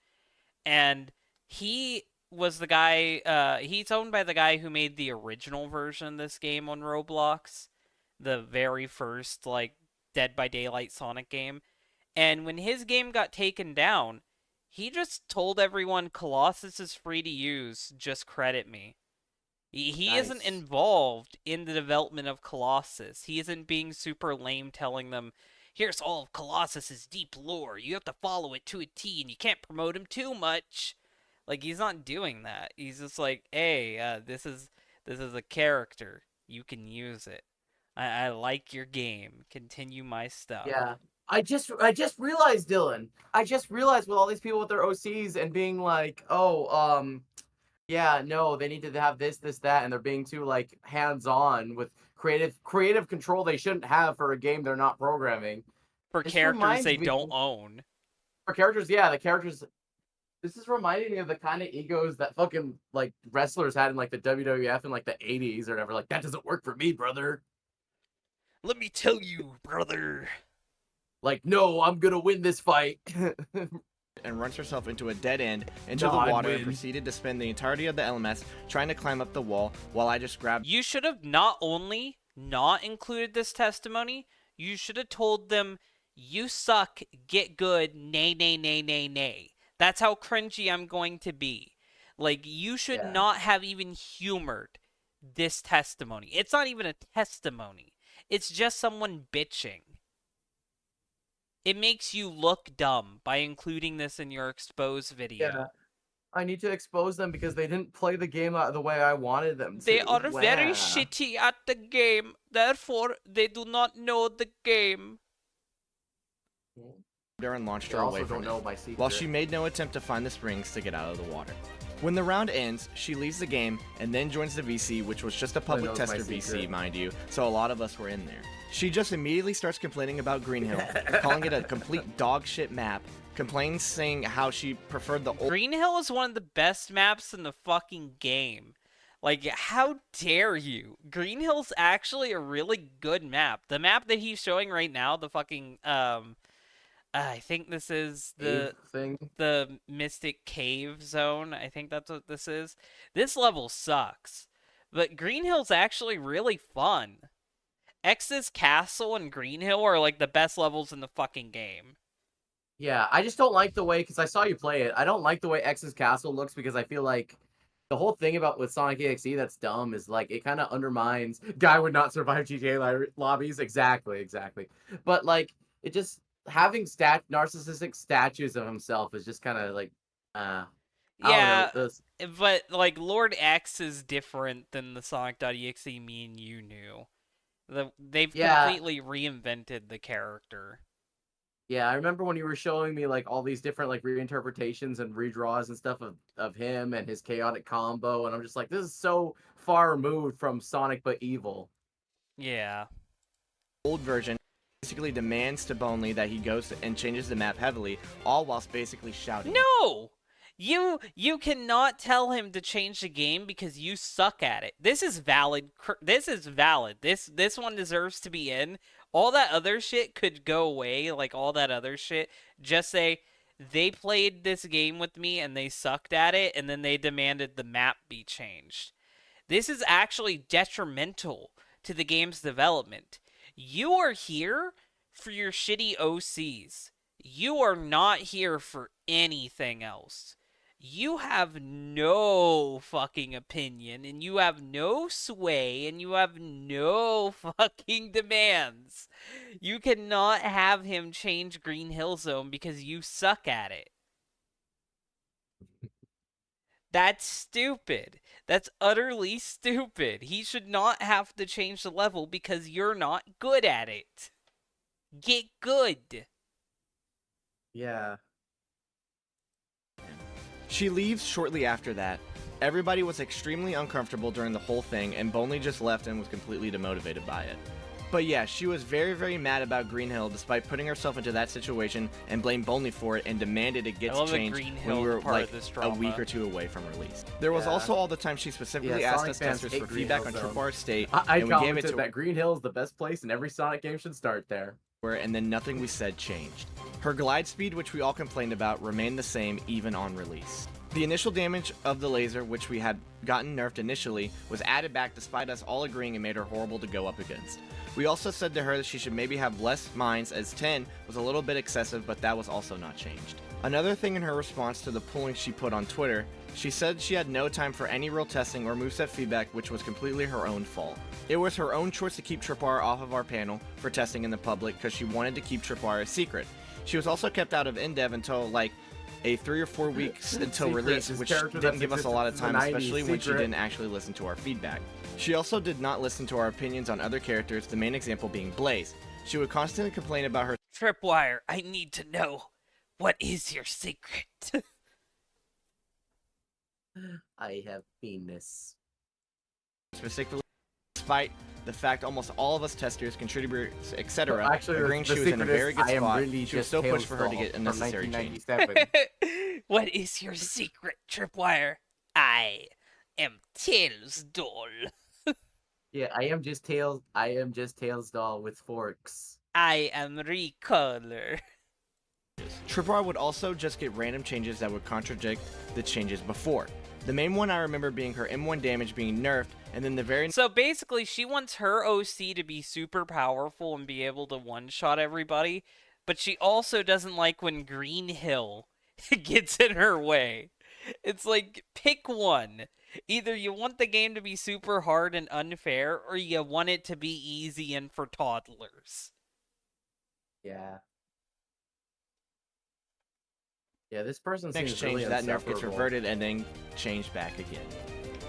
And he was the guy. He's owned by the guy who made the original version of this game on Roblox, the very first like Dead by Daylight Sonic game. And when his game got taken down, he just told everyone Colossus is free to use. Just credit me. He isn't Nice. involved in the development of Colossus. He isn't being super lame telling them, here's all of Colossus's deep lore. You have to follow it to a T and you can't promote him too much. Like, he's not doing that. He's just like, hey, this is a character. You can use it. I like your game. Continue my stuff. Yeah. I just realized, Dylan. I just realized with all these people with their OCs and being like, oh, yeah, no, they need to have this, that, and they're being too like hands-on with creative control they shouldn't have for a game they're not programming. For This characters reminds they me- don't own. For characters, yeah, the characters. This is reminding me of the kind of egos that fucking like wrestlers had in like the WWF in like the 80s or whatever. Like, that doesn't work for me, brother. Let me tell you, brother. Like, no, I'm gonna win this fight. and runs herself into a dead end into No, the I water and win. proceeded to spend the entirety of the LMS trying to climb up the wall while I just grabbed You should have not only not included this testimony, you should have told them, you suck, get good, nay, nay, nay, nay, nay. That's how cringy I'm going to be. Like, you should Yeah. not have even humored this testimony. It's not even a testimony. It's just someone bitching. It makes you look dumb by including this in your expose video. Yeah. I need to expose them because they didn't play the game out the way I wanted them to. They are very Wow. shitty at the game, therefore they do not know the game. her and launched They her also away from don't know it, my secret. while she made no attempt to find the springs to get out of the water. When the round ends, she leaves the game and then joins the VC, which was just a public knows my tester VC, secret. mind you, so a lot of us were in there. She just immediately starts complaining about Green Hill, calling it a complete dog shit map, complains saying how she preferred the old Green Hill is one of the best maps in the fucking game. Like, how dare you? Green Hill's actually a really good map. The map that he's showing right now, the fucking, I think this is the thing. the Mystic Cave Zone. I think that's what this is. This level sucks. But Green Hill's actually really fun. X's Castle and Green Hill are like the best levels in the fucking game. Yeah, I just don't like the way, because I saw you play it, I don't like the way X's Castle looks because I feel like the whole thing about with Sonic.exe that's dumb is like it kind of undermines guy would not survive GTA lobbies. Exactly. But like it just having narcissistic statues of himself is just kind of like I don't Yeah, know, this. but like Lord X is different than the Sonic.exe me and you knew. They've Yeah. completely reinvented the character. Yeah, I remember when you were showing me like all these different like reinterpretations and redraws and stuff of him and his chaotic combo, and I'm just like, this is so far removed from Sonic but evil. Yeah. old version, basically demands to Bonley that he goes and changes the map heavily, all whilst basically shouting. No! You cannot tell him to change the game because you suck at it. This is valid. This is valid. This one deserves to be in. All that other shit could go away, like all that other shit. Just say they played this game with me and they sucked at it and then they demanded the map be changed. This is actually detrimental to the game's development. You are here for your shitty OCs. You are not here for anything else. You have no fucking opinion, and you have no sway, and you have no fucking demands. You cannot have him change Green Hill Zone because you suck at it. That's stupid. That's utterly stupid. He should not have to change the level because you're not good at it. Get good. Yeah. She leaves shortly after that. Everybody was extremely uncomfortable during the whole thing, and Bonley just left and was completely demotivated by it. But yeah, she was very, very mad about Green Hill despite putting herself into that situation and blamed Bonley for it and demanded it gets love that changed Green when Hill we is were part of like this a drama. week or two away from release. There was Yeah. also all the time she specifically Yeah, asked Sonic us fans testers hate for Green feedback Hill on Zone. Tripwire State, I and we gave it commented to that Green Hill is the best place and every Sonic game should start there. her, and then nothing we said changed. Her glide speed, which we all complained about, remained the same even on release. The initial damage of the laser, which we had gotten nerfed initially, was added back despite us all agreeing it made her horrible to go up against. We also said to her that she should maybe have less mines, as 10 was a little bit excessive, but that was also not changed. Another thing in her response to the polling she put on Twitter, she said she had no time for any real testing or moveset feedback, which was completely her own fault. It was her own choice to keep Tripwire off of our panel for testing in the public because she wanted to keep Tripwire a secret. She was also kept out of InDev until like a 3 or 4 weeks until release, which didn't give us a lot of time, especially when she didn't actually listen to our feedback. She also did not listen to our opinions on other characters, the main example being Blaze. She would constantly complain about her Tripwire, I need to know, what is your secret? I have penis. specifically, despite the fact almost all of us testers, contributors, etc., Well, actually, agreeing the she was in a secret is very good I am spot, really she was just still pushed for her to Tailstall get a from necessary change. 1997. What is your secret, Tripwire? I am Tailsdoll. Yeah, I am just Tailsdoll with forks. I am Recolor. Tripwire would also just get random changes that would contradict the changes before. The main one I remember being her M1 damage being nerfed, and then the very So basically, she wants her OC to be super powerful and be able to one-shot everybody, but she also doesn't like when Green Hill gets in her way. It's like, pick one. Either you want the game to be super hard and unfair, or you want it to be easy and for toddlers. Yeah. Yeah, this person next seems change, really that nerf gets insufferable. reverted and then changed back again.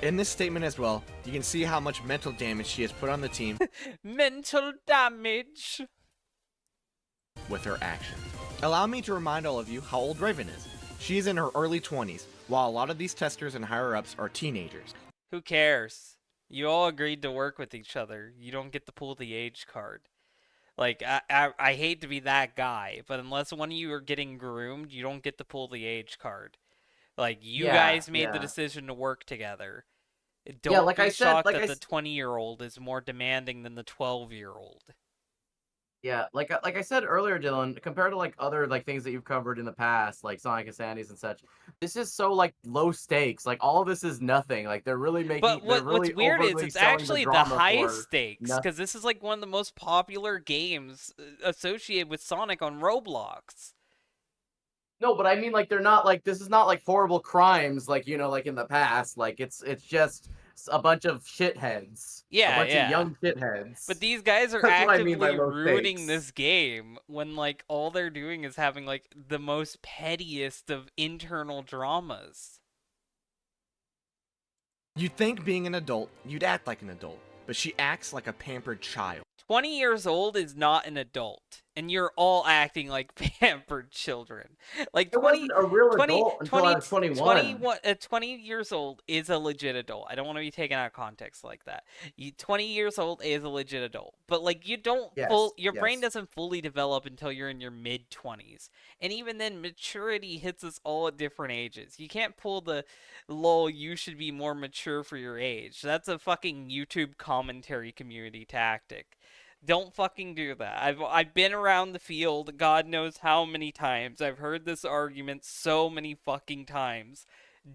In this statement as well, you can see how much mental damage she has put on the team Mental damage. with her actions. Allow me to remind all of you how old Raven is. She is in her early 20s, while a lot of these testers and higher-ups are teenagers. Who cares? You all agreed to work with each other. You don't get to pull the age card. Like, I hate to be that guy, but unless one of you are getting groomed, you don't get to pull the age card. Like, you guys made the decision to work together. Don't like be I said, shocked like that I the s- 20-year-old is more demanding than the 12-year-old. Yeah, like I said earlier, Dylan, compared to like other like things that you've covered in the past, like Sonic and Sandy's and such, this is so like low stakes. Like all of this is nothing. Like they're really making, But they're what's really weird is overly it's selling actually the drama highest for stakes, nothing. because this is like one of the most popular games associated with Sonic on Roblox. No, but I mean like they're not like this is not like horrible crimes like like in the past. Like it's just a bunch of shitheads. Yeah, a bunch yeah. of young shitheads. But these guys are That's what I mean by actively low ruining stakes. this game when, like, all they're doing is having, like, the most pettiest of internal dramas. You'd think being an adult, you'd act like an adult, but she acts like a pampered child. 20 years old is not an adult, and you're all acting like pampered children. Like, I 20, wasn't a real 20, adult until I was 21. 20 years old is a legit adult. I don't want to be taken out of context like that. 20 years old is a legit adult. But, like, you don't Yes, your brain yes. doesn't fully develop until you're in your mid-20s. And even then, maturity hits us all at different ages. You can't pull the, lol, you should be more mature for your age. That's a fucking YouTube commentary community tactic. Don't fucking do that. I've been around the field God knows how many times. I've heard this argument so many fucking times.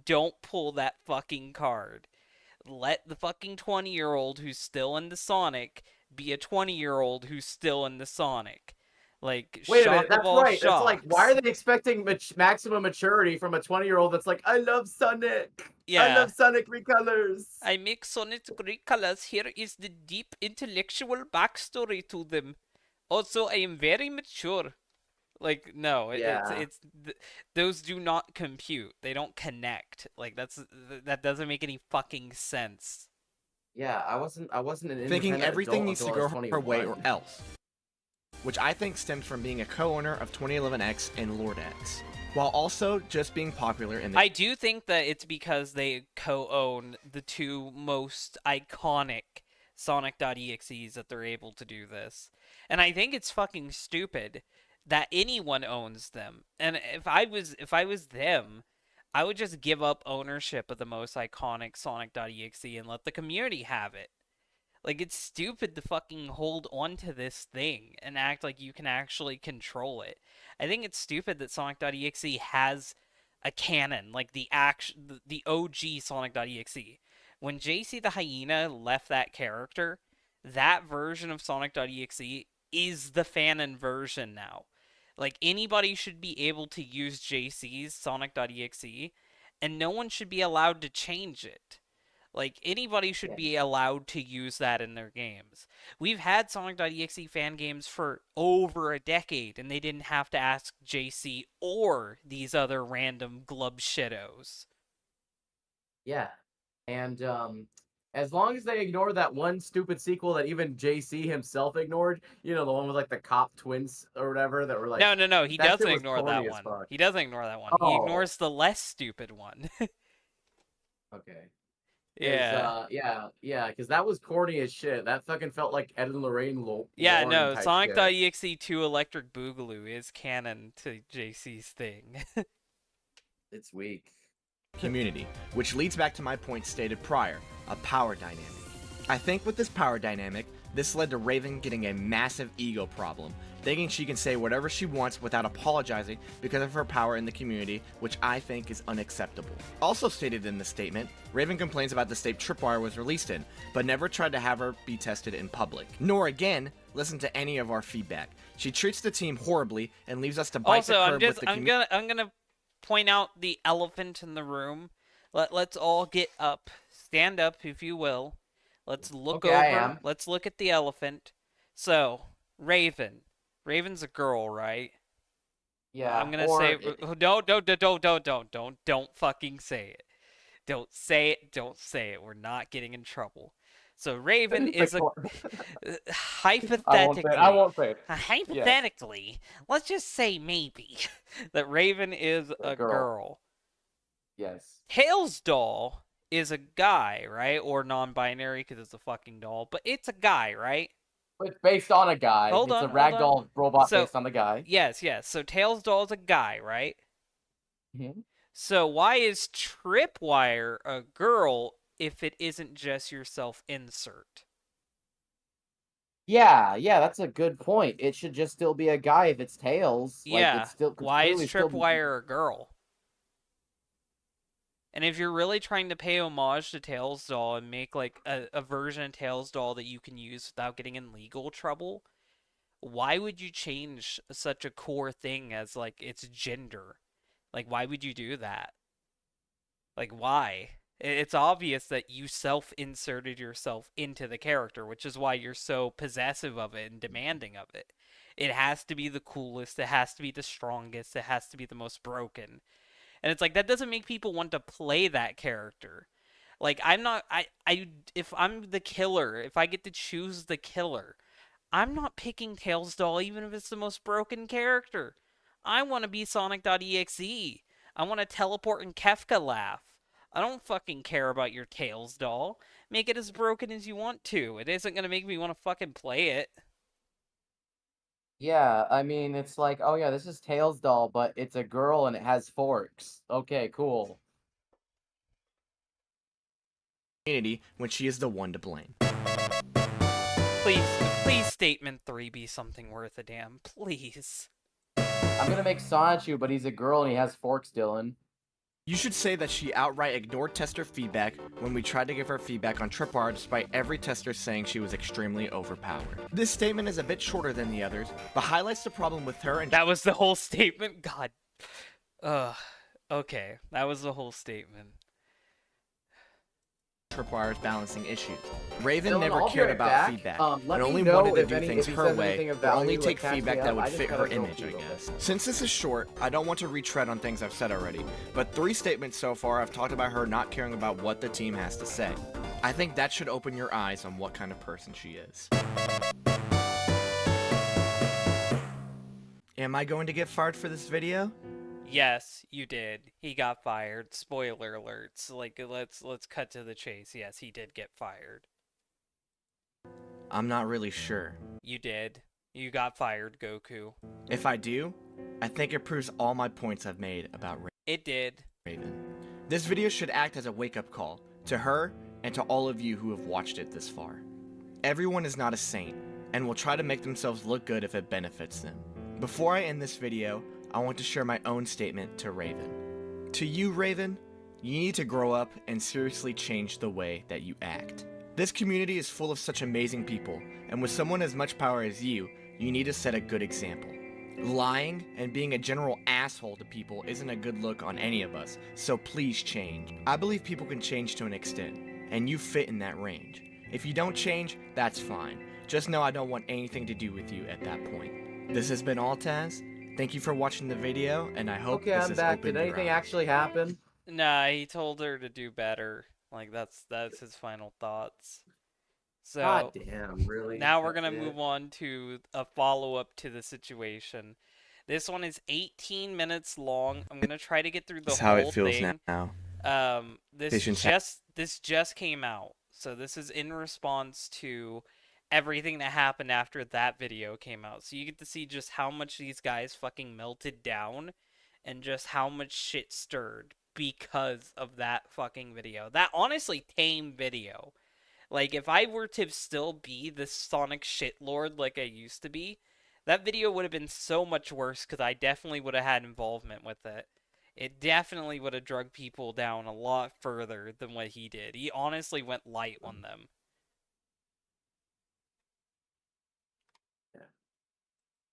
Don't pull that fucking card. Let the fucking 20-year-old who's still into Sonic be a 20-year-old who's still into Sonic. Like, Wait a shock minute, that's of all right. It's like, why are shocks. they expecting maximum maturity from a 20-year-old that's like, I love Sonic. I Yeah. love Sonic Recolors. I make Sonic recolors. Here is the deep intellectual backstory to them. Also, I am very mature. Like, no, Yeah. those do not compute. They don't connect. Like, that doesn't make any fucking sense. Yeah, I wasn't an Thinking independent everything adult needs to until I go was her way or 21. else. Which I think stems from being a co-owner of 2011X and Lord-X, while also just being popular in the I do think that it's because they co-own the two most iconic Sonic.exes that they're able to do this. And I think it's fucking stupid that anyone owns them. And if I was them, I would just give up ownership of the most iconic Sonic.exe and let the community have it. Like, it's stupid to fucking hold on to this thing and act like you can actually control it. I think it's stupid that Sonic.exe has a canon, like the OG Sonic.exe. When JC the Hyena left that character, that version of Sonic.exe is the fanon version now. Like, anybody should be able to use JC's Sonic.exe, and no one should be allowed to change it. Like, anybody should be allowed to use that in their games. We've had Sonic.exe fan games for over a decade, and they didn't have to ask JC or these other random glub shittos. Yeah. And as long as they ignore that one stupid sequel that even JC himself ignored, you know, the one with like the cop twins or whatever that were like, No, he that doesn't shit was ignore corny that as one. fuck. He doesn't ignore that one. He Oh. ignores the less stupid one. Okay. Yeah. Yeah, because that was corny as shit. That fucking felt like Ed and Lorraine Yeah, Lauren no, type shit. Sonic.exe 2 Electric Boogaloo is canon to JC's thing. It's weak. Community, which leads back to my point stated prior, a power dynamic. I think with this power dynamic, this led to Raven getting a massive ego problem, thinking she can say whatever she wants without apologizing because of her power in the community, which I think is unacceptable. Also stated in the statement, Raven complains about the state Tripwire was released in, but never tried to have her be tested in public. Nor again, listen to any of our feedback. She treats the team horribly and leaves us to bite the curb with the community. I'm gonna point out the elephant in the room. Let's all get up. Stand up, if you will. Let's look Okay, I over. am. Let's look at the elephant. So, Raven. Raven's a girl, right? Yeah. I'm gonna say don't fucking say it. Don't say it. Don't say it. We're not getting in trouble. So Raven is a hypothetically. I won't say it. Hypothetically, let's just say maybe that Raven is a girl. Yes. Tails doll is a guy, right? Or non-binary because it's a fucking doll, but it's a guy, right? It's based on a guy. Hold it's on, a hold on. ragdoll robot So- based on the guy. Yes. So Tails doll is a guy, right? Mhm. So why is Tripwire a girl if it isn't just your self-insert? Yeah, that's a good point. It should just still be a guy if it's Tails. Yeah. Like, it's still, Why is clearly still be- Tripwire a girl? And if you're really trying to pay homage to Tails doll and make like a version of Tails doll that you can use without getting in legal trouble, why would you change such a core thing as like its gender? Like, why would you do that? Like, why? It's obvious that you self-inserted yourself into the character, which is why you're so possessive of it and demanding of it. It has to be the coolest, it has to be the strongest, it has to be the most broken. And it's like, that doesn't make people want to play that character. Like, if I'm the killer, if I get to choose the killer, I'm not picking Tails doll even if it's the most broken character. I want to be Sonic.exe. I want to teleport and Kefka laugh. I don't fucking care about your Tails doll. Make it as broken as you want to. It isn't going to make me want to fucking play it. Yeah, I mean, it's like, oh yeah, this is Tails doll, but it's a girl and it has forks. Okay, cool. Community when she is the one to blame. Please, Statement 3 be something worth a damn. Please. I'm gonna make Sonichu, but he's a girl and he has forks, Dylan. You should say that she outright ignored tester feedback when we tried to give her feedback on Tripwire despite every tester saying she was extremely overpowered. This statement is a bit shorter than the others, but highlights the problem with her and That was the whole statement? God. Okay. That was the whole statement. Tripwire's balancing issues. Raven Dylan, never I'll be cared right about back. feedback, Let and me only know wanted to if do any- things if he her says way, anything of or value, only like, take catch me feedback up. that would I just fit her gotta go image, pee I real guess. quick. Since this is short, I don't want to retread on things I've said already, but 3 statements so far have talked about her not caring about what the team has to say. I think that should open your eyes on what kind of person she is. Am I going to get fired for this video? Yes, you did. He got fired. Spoiler alerts. Like, let's cut to the chase. Yes, he did get fired. I'm not really sure. You did. You got fired, Goku. If I do, I think it proves all my points I've made about It did. Raven. This video should act as a wake-up call to her and to all of you who have watched it this far. Everyone is not a saint, and will try to make themselves look good if it benefits them. Before I end this video, I want to share my own statement to Raven. To you, Raven, you need to grow up and seriously change the way that you act. This community is full of such amazing people, and with someone as much power as you need to set a good example. Lying and being a general asshole to people isn't a good look on any of us, so please change. I believe people can change to an extent, and you fit in that range. If you don't change, that's fine. Just know I don't want anything to do with you at that point. This has been Altaz. Thank you for watching the video, and I hope Okay, this I'm has back. opened Did your anything eyes. actually happen? Nah, he told her to do better. Like that's his final thoughts. God So damn, really? now we're That's gonna it? move on to a follow-up to the situation. This one is 18 minutes long. I'm gonna try to get through the This is how it whole feels thing. now. This Patience just came out, so this is in response to everything that happened after that video came out. So you get to see just how much these guys fucking melted down, and just how much shit stirred because of that fucking video. That honestly tame video. Like, if I were to still be the Sonic shitlord like I used to be, that video would have been so much worse because I definitely would have had involvement with it. It definitely would have drug people down a lot further than what he did. He honestly went light on them.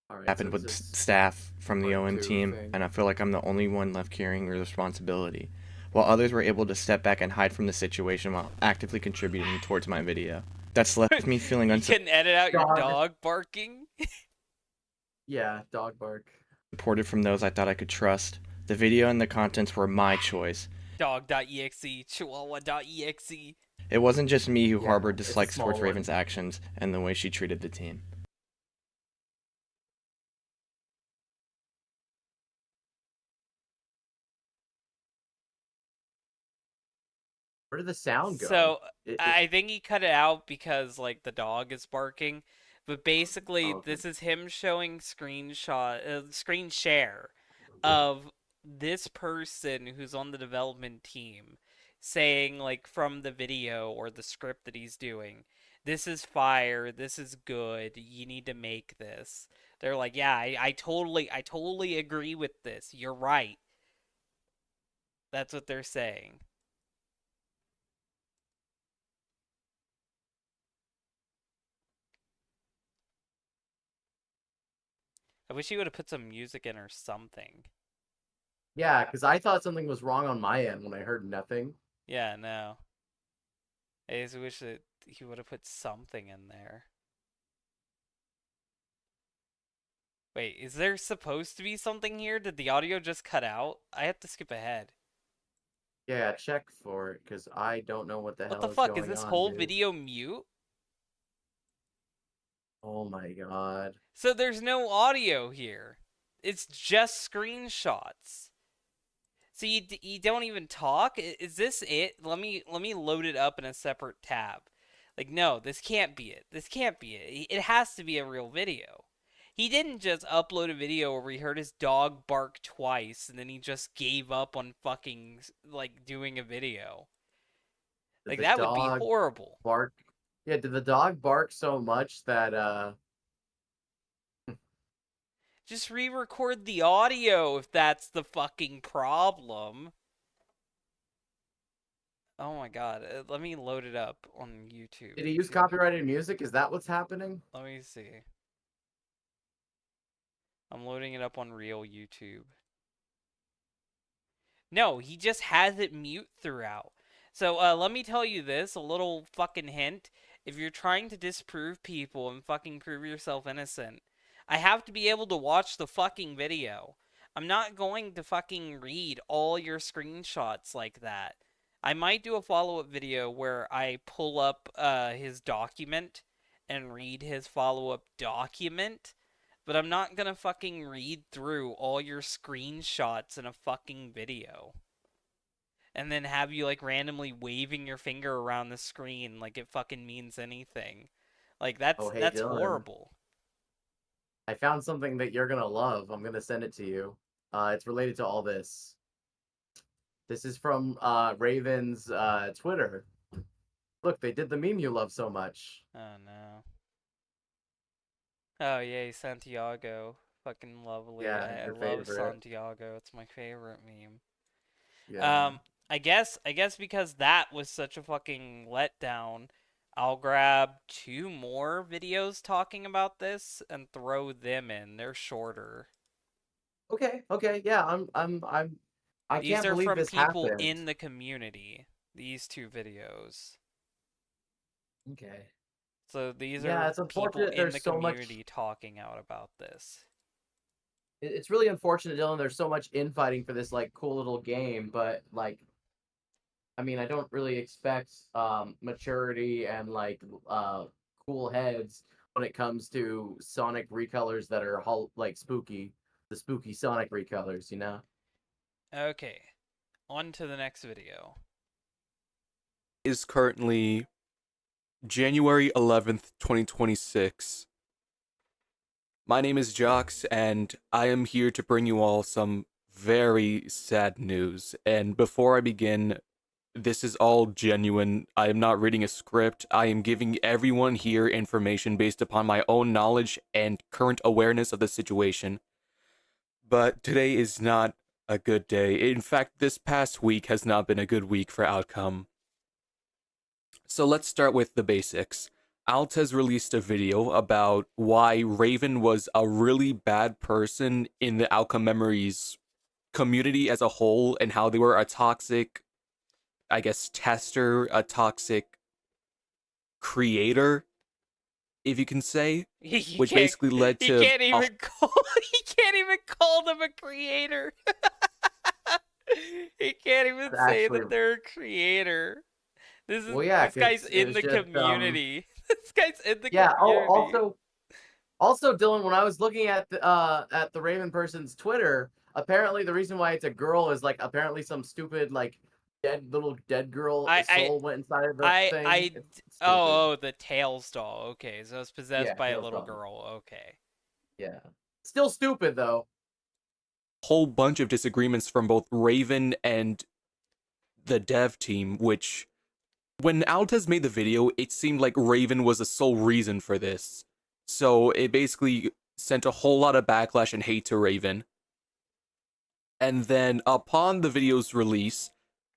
All right, so happened this with is staff from the part Owen 2 team, thing. and I feel like I'm the only one left carrying the responsibility, while others were able to step back and hide from the situation while actively contributing towards my video. That's left me feeling You can edit out your Dog. dog barking. Yeah, dog bark. unsupported from those I thought I could trust. The video and the contents were my choice. Dog.exe, Chihuahua.exe. It wasn't just me who Yeah, harbored it's a dislikes small towards one. Raven's actions and the way she treated the team. Where did the sound go? So It, I think he cut it out because like the dog is barking. But basically, oh, okay. this is him showing screen share of this person who's on the development team saying like from the video or the script that he's doing, this is fire, this is good, you need to make this. They're like, yeah, I totally agree with this. You're right. That's what they're saying. I wish he would have put some music in or something. Yeah, because I thought something was wrong on my end when I heard nothing. Yeah, no. I just wish that he would have put something in there. Wait, is there supposed to be something here? Did the audio just cut out? I have to skip ahead. Yeah, check for it, because I don't know what the What hell the is fuck? Is going this on, whole dude. video mute? Oh my god. So there's no audio here. It's just screenshots. So you don't even talk? Is this it? Let me load it up in a separate tab. Like, no, this can't be it. This can't be it. It has to be a real video. He didn't just upload a video where he heard his dog bark twice and then he just gave up on fucking like doing a video. Did Like, the that would be dog horrible. bark? Yeah, did the dog bark so much that, Just re-record the audio if that's the fucking problem. Oh my god, let me load it up on YouTube. did he use See- copyrighted music? Is that what's happening? Let me see. I'm loading it up on real YouTube. No, he just has it mute throughout. So let me tell you this, a little fucking hint. If you're trying to disprove people and fucking prove yourself innocent, I have to be able to watch the fucking video. I'm not going to fucking read all your screenshots like that. I might do a follow-up video where I pull up his document and read his follow-up document, but I'm not gonna fucking read through all your screenshots in a fucking video. And then have you like randomly waving your finger around the screen like it fucking means anything. Like Oh, hey, that's Dylan. horrible. I found something that you're gonna love. I'm gonna send it to you. It's related to all this. This is from Raven's Twitter. Look, they did the meme you love so much. Oh no. Oh yay, Santiago. Fucking lovely. Yeah, I your love favorite. Santiago. It's my favorite meme. Yeah. I guess because that was such a fucking letdown, I'll grab 2 more videos talking about this and throw them in. They're shorter. Okay. Okay. Yeah. I These can't are believe from this people happened. in the community. These 2 videos. Okay. So these Yeah, are it's people unfortunate. in the There's so much. community talking out about this. It's really unfortunate, Dylan. There's so much infighting for this like cool little game, but like, I mean, I don't really expect maturity and like cool heads when it comes to Sonic recolors that are like spooky, the spooky Sonic recolors, you know? Okay, on to the next video. Is currently January 11th, 2026. My name is Jox, and I am here to bring you all some very sad news. And before I begin, this is all genuine. I am not reading a script. I am giving everyone here information based upon my own knowledge and current awareness of the situation. But today is not a good day. In fact, this past week has not been a good week for Outcome. So let's start with the basics. Alt has released a video about why Raven was a really bad person in the Outcome Memories community as a whole, and how they were a toxic, I guess, tester, a toxic creator, if you can say, He which can't. basically led He to can't even call. He can't even call them a creator. He can't even say Actually, that they're a creator. well, yeah, This guy's because it in was the just community. This guy's in the yeah. Oh, community. also, Dylan, when I was looking at the Raven person's Twitter, apparently the reason why it's a girl is like apparently some stupid like dead girl I I soul went inside of the I thing. I. It's stupid. Oh, the Tails doll. Okay, so it's possessed Yeah, by a Tails little done. girl. Okay. Yeah, still stupid though. whole bunch of disagreements from both Raven and the dev team, which when Altez made the video, it seemed like Raven was the sole reason for this. So it basically sent a whole lot of backlash and hate to Raven. And then upon the video's release,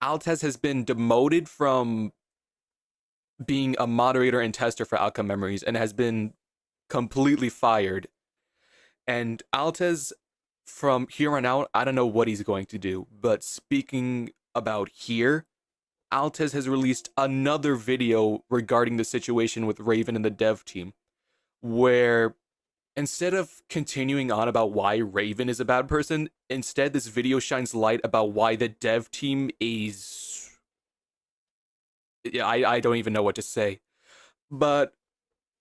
Altez has been demoted from being a moderator and tester for Outcome Memories and has been completely fired. And Altez, from here on out, I don't know what he's going to do. But speaking about here, Altez has released another video regarding the situation with Raven and the dev team, where instead of continuing on about why Raven is a bad person, instead this video shines light about why the dev team is. Yeah, I don't even know what to say. But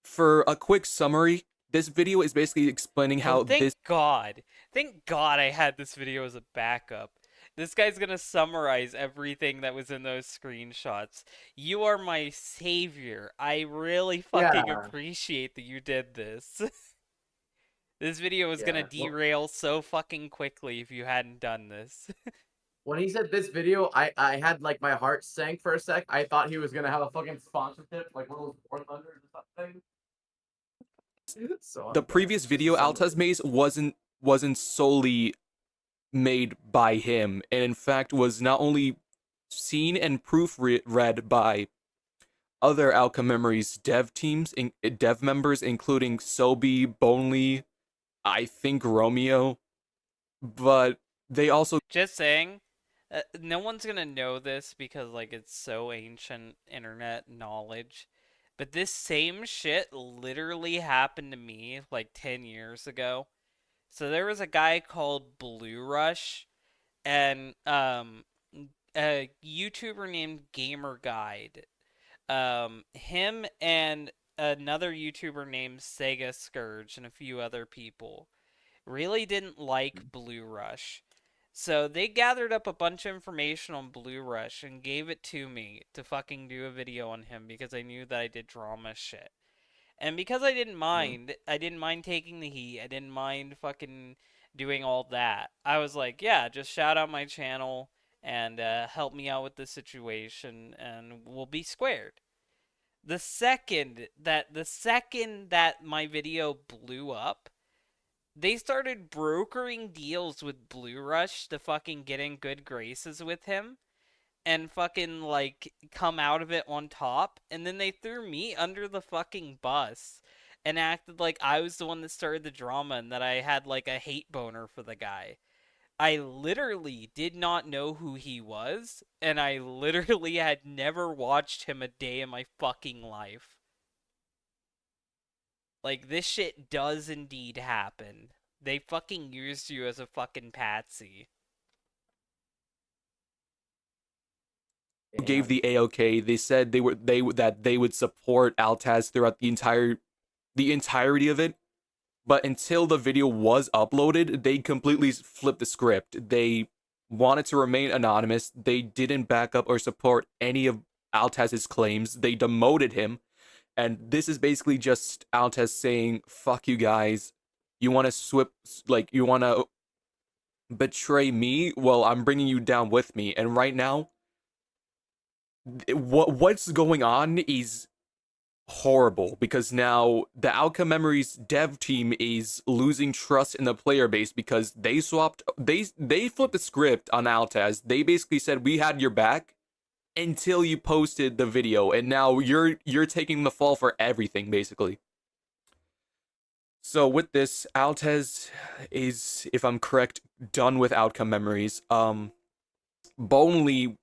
for a quick summary, this video is basically explaining Oh, how thank this. God. Thank God I had this video as a backup. This guy's gonna summarize everything that was in those screenshots. You are my savior. I really fucking Yeah, appreciate that you did this. This video was gonna yeah. Well, derail so fucking quickly if you hadn't done this. when he said this video, I had like my heart sank for a sec. I thought he was gonna have a fucking sponsorship, like one of those War Thunders or something. So The previous video Altez made wasn't solely made by him, and in fact was not only seen and proofread by other Outcome Memories dev members, including Sobi, Bonely, I think Romeo, but they also. Just saying, no one's gonna know this because like it's so ancient internet knowledge. But this same shit literally happened to me like 10 years ago. So there was a guy called Blue Rush and a YouTuber named Gamer Guide. Him and another YouTuber named Sega Scourge and a few other people really didn't like Blue Rush. So they gathered up a bunch of information on Blue Rush and gave it to me to fucking do a video on him because I knew that I did drama shit. And because I didn't mind taking the heat. I didn't mind fucking doing all that. I was like, yeah, just shout out my channel and help me out with the situation, and we'll be squared. The second that my video blew up, they started brokering deals with Blue Rush to fucking get in good graces with him and fucking, like, come out of it on top. And then they threw me under the fucking bus and acted like I was the one that started the drama and that I had, like, a hate boner for the guy. I literally did not know who he was, and I literally had never watched him a day in my fucking life. Like, this shit does indeed happen. They fucking used you as a fucking patsy. Gave the AOK. They said they would support Altaz throughout the entirety of it. But until the video was uploaded, they completely flipped the script. They wanted to remain anonymous. They didn't back up or support any of Altaz's claims. They demoted him. And this is basically just Altaz saying, fuck you guys. You want to you want to betray me? Well, I'm bringing you down with me. And right now, what's going on is horrible, because now the Outcome Memories dev team is losing trust in the player base because they flipped the script on Altaz. They basically said, we had your back until you posted the video, and now you're taking the fall for everything, basically. So with this, Altaz is, if I'm correct, done with Outcome Memories. Bonely,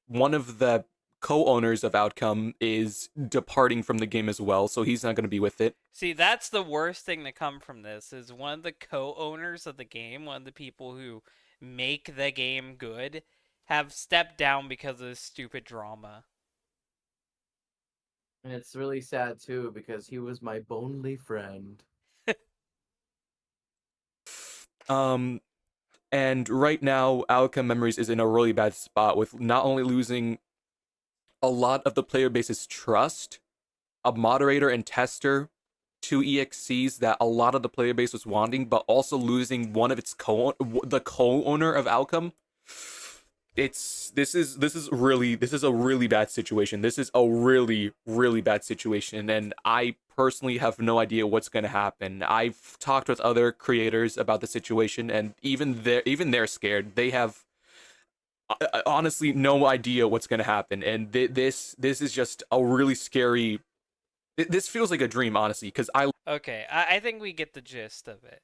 one of the co-owners of Outcome, is departing from the game as well, so he's not going to be with it. See, that's the worst thing to come from this, is one of the co-owners of the game, one of the people who make the game good, have stepped down because of this stupid drama. And it's really sad too, because he was my bonely friend. And right now, Outcome Memories is in a really bad spot, with not only losing a lot of the player base's trust, a moderator and tester, 2 EXCs that a lot of the player base was wanting, but also losing one of its the co-owner of Outcome. This is a really bad situation. This is a really, really bad situation, and I personally have no idea what's going to happen. I've talked with other creators about the situation, and even they're scared. They have honestly no idea what's going to happen, and this is just a really scary. This feels like a dream, honestly, because Okay, I think we get the gist of it.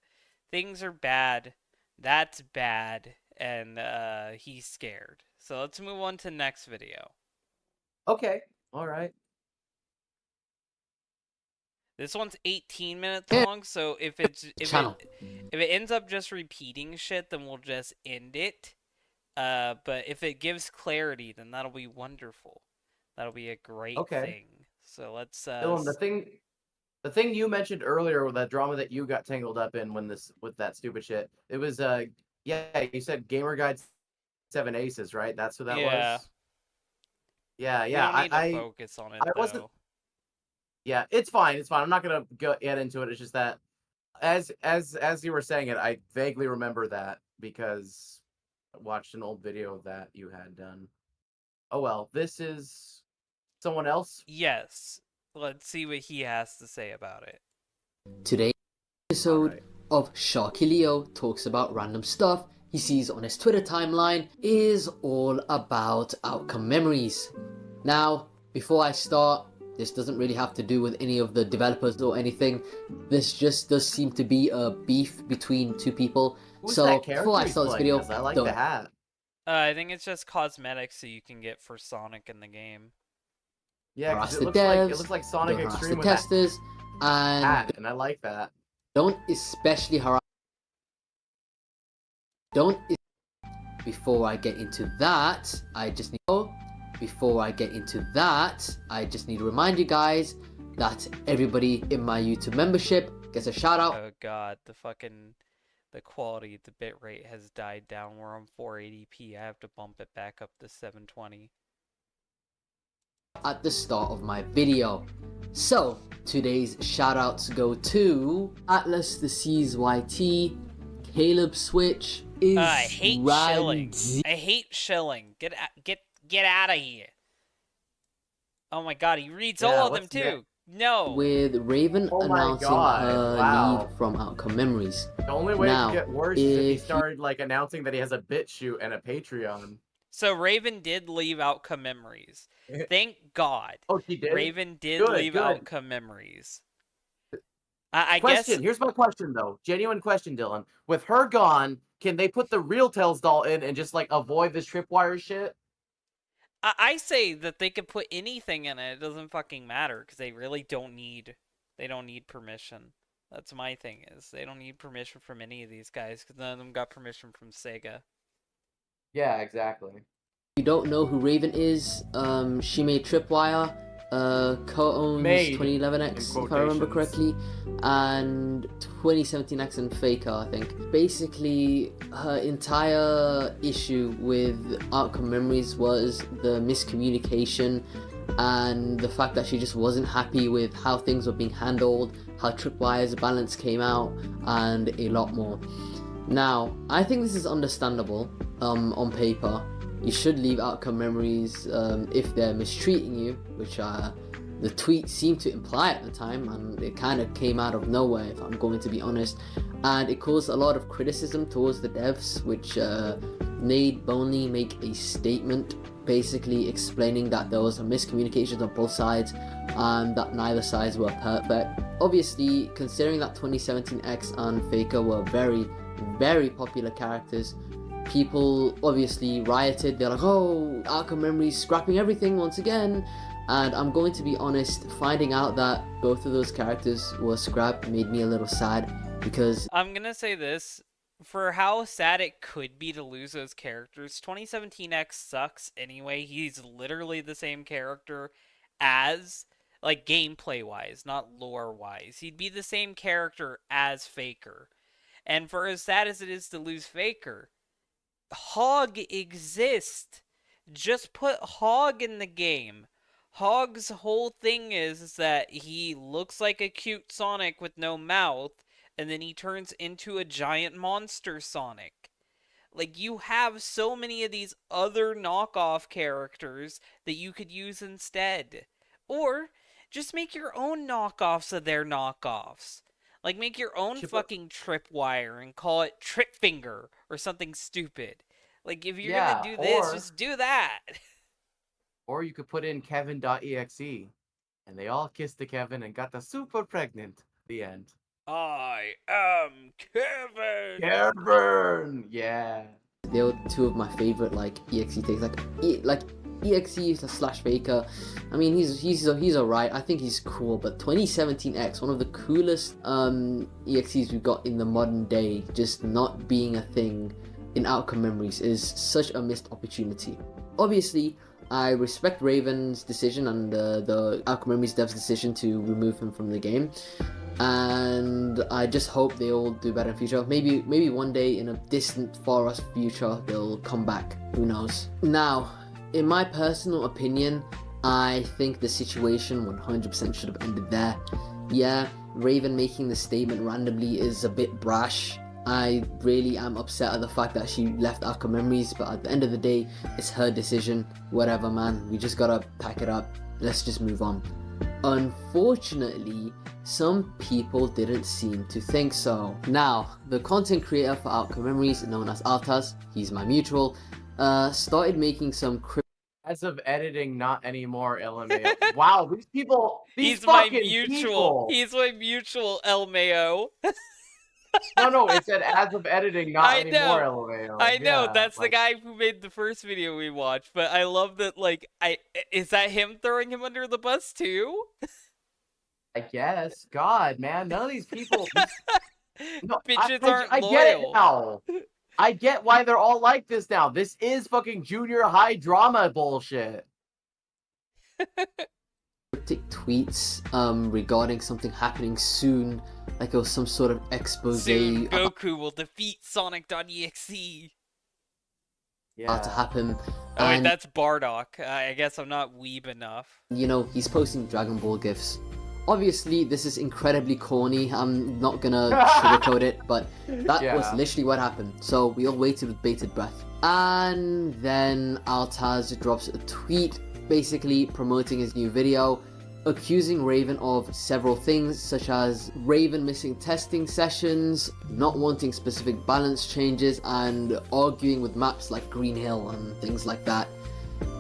Things are bad. That's bad. And he's scared. So let's move on to the next video. Okay, all right. This one's 18 minutes long, so if it ends up just repeating shit, then we'll just end it. But if it gives clarity, then that'll be wonderful. That'll be a great thing. So let's Dylan, the thing you mentioned earlier with that drama that you got tangled up in with that stupid shit, it was yeah, you said Gamer Guide 7 Aces, right? That's who that was? Yeah, we don't need to focus on it, though. Yeah, it's fine. It's fine. I'm not gonna get into it. It's just that as you were saying it, I vaguely remember that because I watched an old video of that you had done. Oh well, this is someone else? Yes. Let's see what he has to say about it. Today's episode of Sharky Leo Talks About Random Stuff he sees on his Twitter timeline is all about Outcome Memories. Now, before I start, this doesn't really have to do with any of the developers or anything. This just does seem to be a beef between two people. Who's so that before I start this video, I like the hat. I think it's just cosmetics that you can get for Sonic in the game. Yeah, harass it the looks devs, like it looks like Sonic harass Extreme the with testers, and hat, and I like that. don't especially harass. Before I get into that, I just need to remind you guys that everybody in my YouTube membership gets a shout out. Oh god, the quality, the bitrate has died down. We're on 480p. I have to bump it back up to 720. At the start of my video. So today's shoutouts go to Atlas the Seas YT, Caleb Switch is I hate shilling. I hate shilling. Get out of here. Oh my god, he reads all of them too. No. with Raven Oh my announcing God, her wow. leave from Outcome Memories. The only way Now, it could get worse is if he if you- started like announcing that he has a BitChute and a Patreon. So Raven did leave Outcome Memories. Thank God. Oh, she did? Raven did Good, leave good. Outcome Memories. I Question. guess Here's my question though. Genuine question, Dylan. With her gone, can they put the real Tails doll in and just like avoid this tripwire shit? I say that they could put anything in it. It doesn't fucking matter because they really don't need. They don't need permission. That's my thing is they don't need permission from any of these guys because none of them got permission from Sega. Yeah, exactly. you don't know who Raven is, she made Tripwire, co-owns Made, 2011X, in if I remember quotations. correctly, and 2017X and Faker, I think. Basically, her entire issue with Outcome Memories was the miscommunication and the fact that she just wasn't happy with how things were being handled, how Tripwire's balance came out, and a lot more. Now, I think this is understandable on paper. You should leave Outcome Memories if they're mistreating you, which the tweet seemed to imply at the time, and it kind of came out of nowhere, if I'm going to be honest. And it caused a lot of criticism towards the devs, which made Bonely make a statement basically explaining that there was a miscommunication on both sides and that neither sides were perfect. Obviously, considering that 2017X and Faker were very, very popular characters, people obviously rioted. They're like, oh, Outcome Memories scrapping everything once again. And I'm going to be honest, finding out that both of those characters were scrapped made me a little sad, because I'm gonna say this. For how sad it could be to lose those characters, 2017X sucks anyway. He's literally the same character as, like, gameplay-wise, not lore-wise. He'd be the same character as Faker. And for as sad as it is to lose Faker, Hog exists. Just put Hog in the game. Hog's whole thing is that he looks like a cute Sonic with no mouth, and then he turns into a giant monster Sonic. Like, you have so many of these other knockoff characters that you could use instead. Or, just make your own knockoffs of their knockoffs. Like, make your own fucking tripwire and call it Tripfinger or something stupid. Like, if you're gonna do this, just do that. Or you could put in Kevin.exe, and they all kissed the Kevin and got the super pregnant. The end. I am Kevin! Kevin! Yeah. they were two of my favorite like EXE takes. Like EXE slash Faker. I mean, he's alright. I think he's cool. But 2017X, one of the coolest EXEs we've got in the modern day, just not being a thing in Outcome Memories is such a missed opportunity. Obviously, I respect Raven's decision and the Outcome Memories dev's decision to remove him from the game, and I just hope they all do better in future. Maybe one day in a distant far future they'll come back. Who knows? Now, in my personal opinion, I think the situation 100% should have ended there. Yeah, Raven making the statement randomly is a bit brash. I really am upset at the fact that she left Outcome Memories, but at the end of the day, it's her decision. Whatever, man. We just gotta pack it up. Let's just move on. Unfortunately, some people didn't seem to think so. Now, the content creator for Outcome Memories, known as Altaz, he's my mutual, started making some As of editing, not anymore, LMAO. Wow, these people, these He's my fucking mutual. people. He's my mutual, LMAO. No, it said as of editing, not I anymore, know. LMAO. I know, Yeah, that's like, the guy who made the first video we watched, but I love that, like, is that him throwing him under the bus too? I guess. God, man, none of these people. No, Bitches aren't I loyal. get it now. I get why they're all like this now. This is fucking junior high drama bullshit. cryptic tweets regarding something happening soon, like it was some sort of expose Soon about Goku will defeat Sonic.exe. to happen. Oh wait, And, that's Bardock. I guess I'm not weeb enough. you know, he's posting Dragon Ball gifs. Obviously, this is incredibly corny. I'm not gonna sugarcoat it, but that was literally what happened. So we all waited with bated breath. And then Altaz drops a tweet basically promoting his new video. accusing Raven of several things, such as Raven missing testing sessions, not wanting specific balance changes, and arguing with maps like Green Hill and things like that.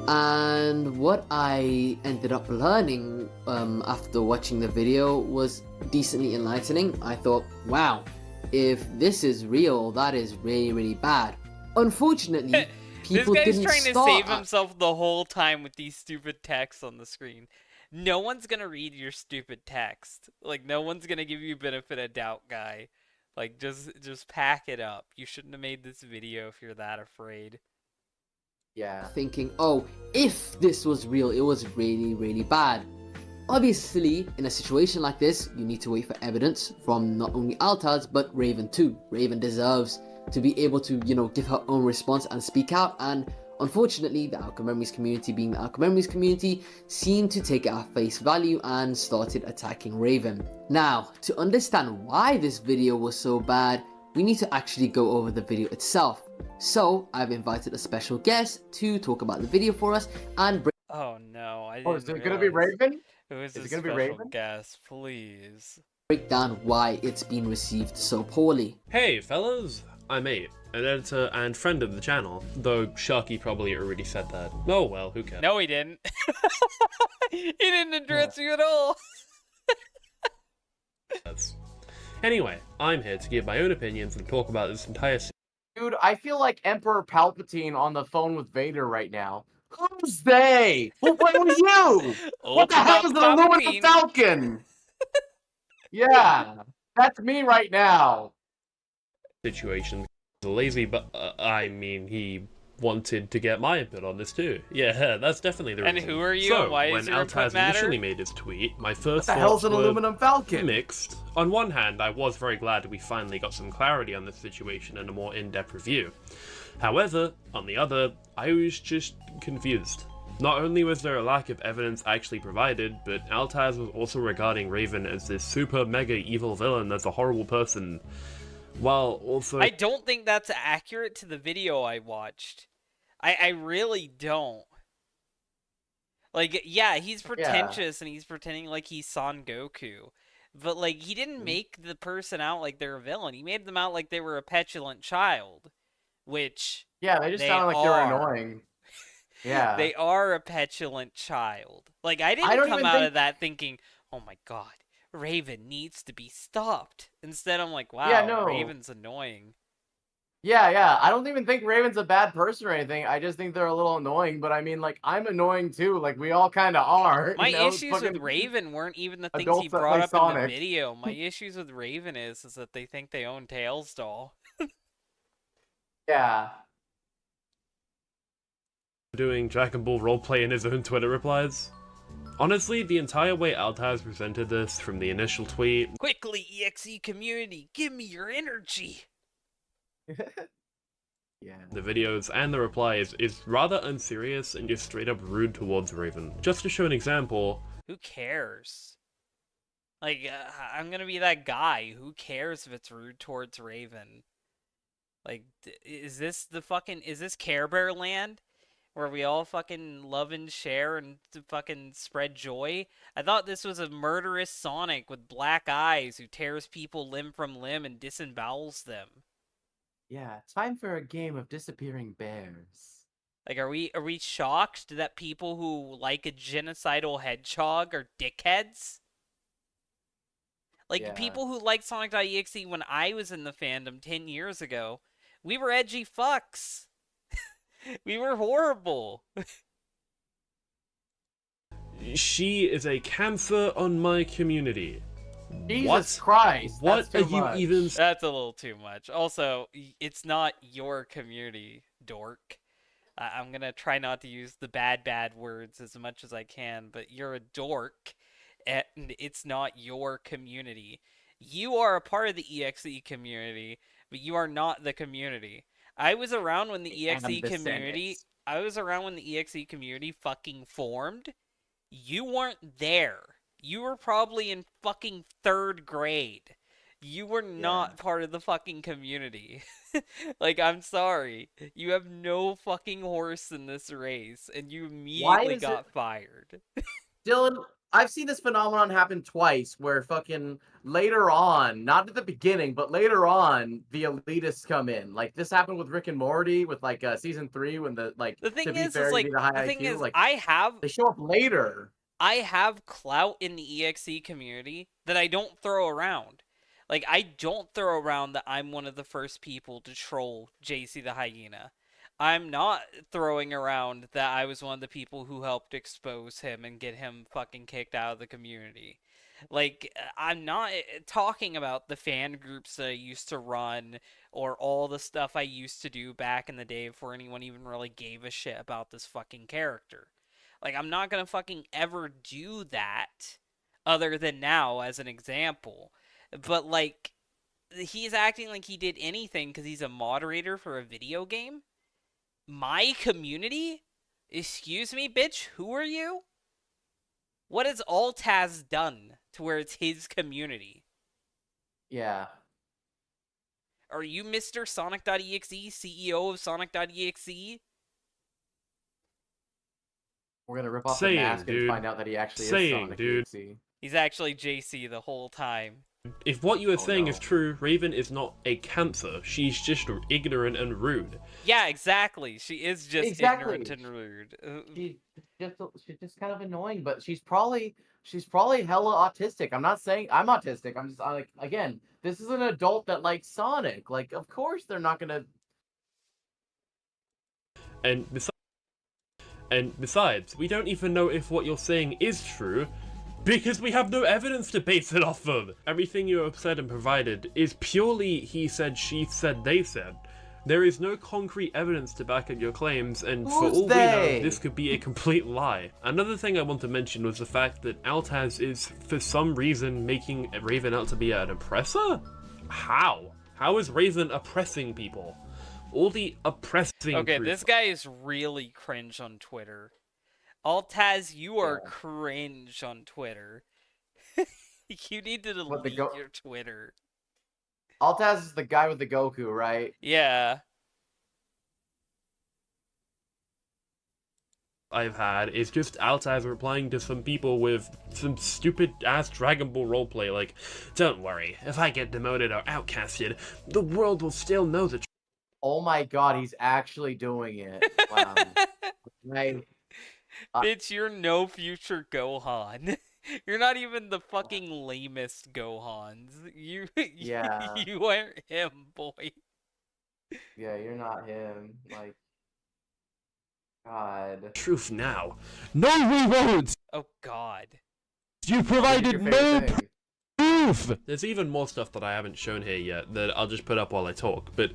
And what I ended up learning after watching the video was decently enlightening. I thought, wow, if this is real, that is really, really bad. Unfortunately, people this guy's didn't trying to start save at- himself the whole time with these stupid texts on the screen. No one's gonna read your stupid text. Like, no one's gonna give you benefit of doubt, guy. Like, just pack it up. You shouldn't have made this video if you're that afraid. Yeah. thinking, oh, if this was real, it was really, really bad. Obviously, in a situation like this, you need to wait for evidence from not only Altaz, but Raven too. Raven deserves to be able to, give her own response and speak out, and unfortunately, the Outcome Memories community, being the Outcome Memories community, seemed to take it at face value and started attacking Raven. Now, to understand why this video was so bad, we need to actually go over the video itself. So, I've invited a special guest to talk about the video for us and break Oh no, I didn't Oh, is it gonna be realize. Raven? Who is Is this it gonna be special Raven? guest? Please. down why it's been received so poorly. Hey fellas, I'm 8, an editor and friend of the channel, though Sharky probably already said that. Oh well, who cares? No, he didn't. He didn't address you at all. Anyway, I'm here to give my own opinions and talk about this entire Dude, I feel like Emperor Palpatine on the phone with Vader right now. Who's they? What was you? What the hell is an Ultimate aluminum Palpatine. Falcon? Yeah, that's me right now. situation. Lazy, but I mean, he wanted to get my input on this too. Yeah, that's definitely the And reason. who are you, So, and why when does your input Altaz matter? initially made his tweet, my What first the hell's thoughts an were aluminum Falcon? mixed. On one hand, I was very glad we finally got some clarity on this situation and a more in-depth review. However, on the other, I was just confused. Not only was there a lack of evidence actually provided, but Altaz was also regarding Raven as this super mega evil villain that's a horrible person, while also... I don't think that's accurate to the video I watched. I really don't. Like, yeah, he's pretentious and he's pretending like he's Son Goku. But, like, he didn't make the person out like they're a villain. He made them out like they were a petulant child. Which, Yeah, they just They sound like they're are. annoying. Yeah. they are a petulant child. Like, I didn't don't come even out think- of that thinking, oh my god, Raven needs to be stopped. Instead, I'm like, wow, Yeah, no. Raven's annoying. Yeah. I don't even think Raven's a bad person or anything. I just think they're a little annoying. But I mean, like, I'm annoying too. Like, we all kind of are. My you know? issues with Fucking- Raven weren't even the things he adults that brought play up in the Sonic. video. My issues with Raven is that they think they own Tails doll. Yeah. doing Dragon Ball roleplay in his own Twitter replies. Honestly, the entire way Altaz presented this, from the initial tweet, Quickly, EXE community, give me your energy. Yeah. the videos, and the replies, is rather unserious and just straight up rude towards Raven. Just to show an example, Who cares? Like, I'm gonna be that guy. Who cares if it's rude towards Raven? Like, is this Care Bear land? Where we all fucking love and share and fucking spread joy? I thought this was a murderous Sonic with black eyes who tears people limb from limb and disembowels them. Yeah. Time for a game of disappearing bears. Like, are we shocked that people who like a genocidal hedgehog are dickheads? Like, Yeah. people who liked Sonic.exe when I was in the fandom 10 years ago, we were edgy fucks. We were horrible. she is a cancer on my community. Jesus Christ. What that's are too you much. even That's a little too much. Also, it's not your community, dork. I'm gonna try not to use the bad words as much as I can, but you're a dork, and it's not your community. You are a part of the EXE community, but you are not the community. I was around when the EXE community. I was around when the EXE community fucking formed. You weren't there. You were probably in fucking 3rd grade. You were not part of the fucking community. Like, I'm sorry. You have no fucking horse in this race, and you immediately is got fired. Dylan, I've seen this phenomenon happen twice, where fucking later on, not at the beginning, but later on, the elitists come in. Like this happened with Rick and Morty, with like season 3, when the like The thing to be is fair, you like need a high the thing IQ. is Like I they show up later. have clout in the EXE community that I don't throw around. Like, I don't throw around that I'm one of the first people to troll JC the Hyena. I'm not throwing around that I was one of the people who helped expose him and get him fucking kicked out of the community. Like, I'm not talking about the fan groups that I used to run or all the stuff I used to do back in the day before anyone even really gave a shit about this fucking character. Like, I'm not gonna fucking ever do that other than now as an example. But, like, he's acting like he did anything because he's a moderator for a video game? My community? Excuse me, bitch? Who are you? What has Altaz done to where it's his community? Yeah. Are you Mr. Sonic.exe, CEO of Sonic.exe? We're gonna rip off Saying, the mask dude. and find out that he actually Saying, is Sonic dude. EXE. He's actually JC the whole time. If what you are Oh, saying no. is true, Raven is not a cancer. She's just ignorant and rude. Yeah, exactly. She is just Exactly. ignorant and rude. She's just kind of annoying, but she's probably hella autistic. I'm not saying I'm autistic. I'm just like, again, this is an adult that likes Sonic. Like, of course they're not gonna. And besides, we don't even know if what you're saying is true, because we have no evidence to base it off of. Everything you have said and provided is purely he said, she said, they said. There is no concrete evidence to back up your claims, and for Who's all we they? know, this could be a complete lie. Another thing I want to mention was the fact that Altaz is, for some reason, making Raven out to be an oppressor? How? How is Raven oppressing people? All the oppressing Okay, proof. this guy is really cringe on Twitter. Altaz, you are Yeah. cringe on Twitter. You need to What, the delete go- your Twitter. Altaz is the guy with the Goku, right? Yeah. I've had is just Altaz replying to some people with some stupid ass Dragon Ball roleplay like, don't worry, if I get demoted or outcasted, the world will still know the truth. Oh my god, he's actually doing it. Wow. Right. Bitch, you're no future Gohan. You're not even the fucking lamest Gohans. Yeah. You aren't him, boy. Yeah, you're not him. Like, God. Truth now. No reloads! Oh god. You What's provided your no favorite thing? proof! There's even more stuff that I haven't shown here yet that I'll just put up while I talk, but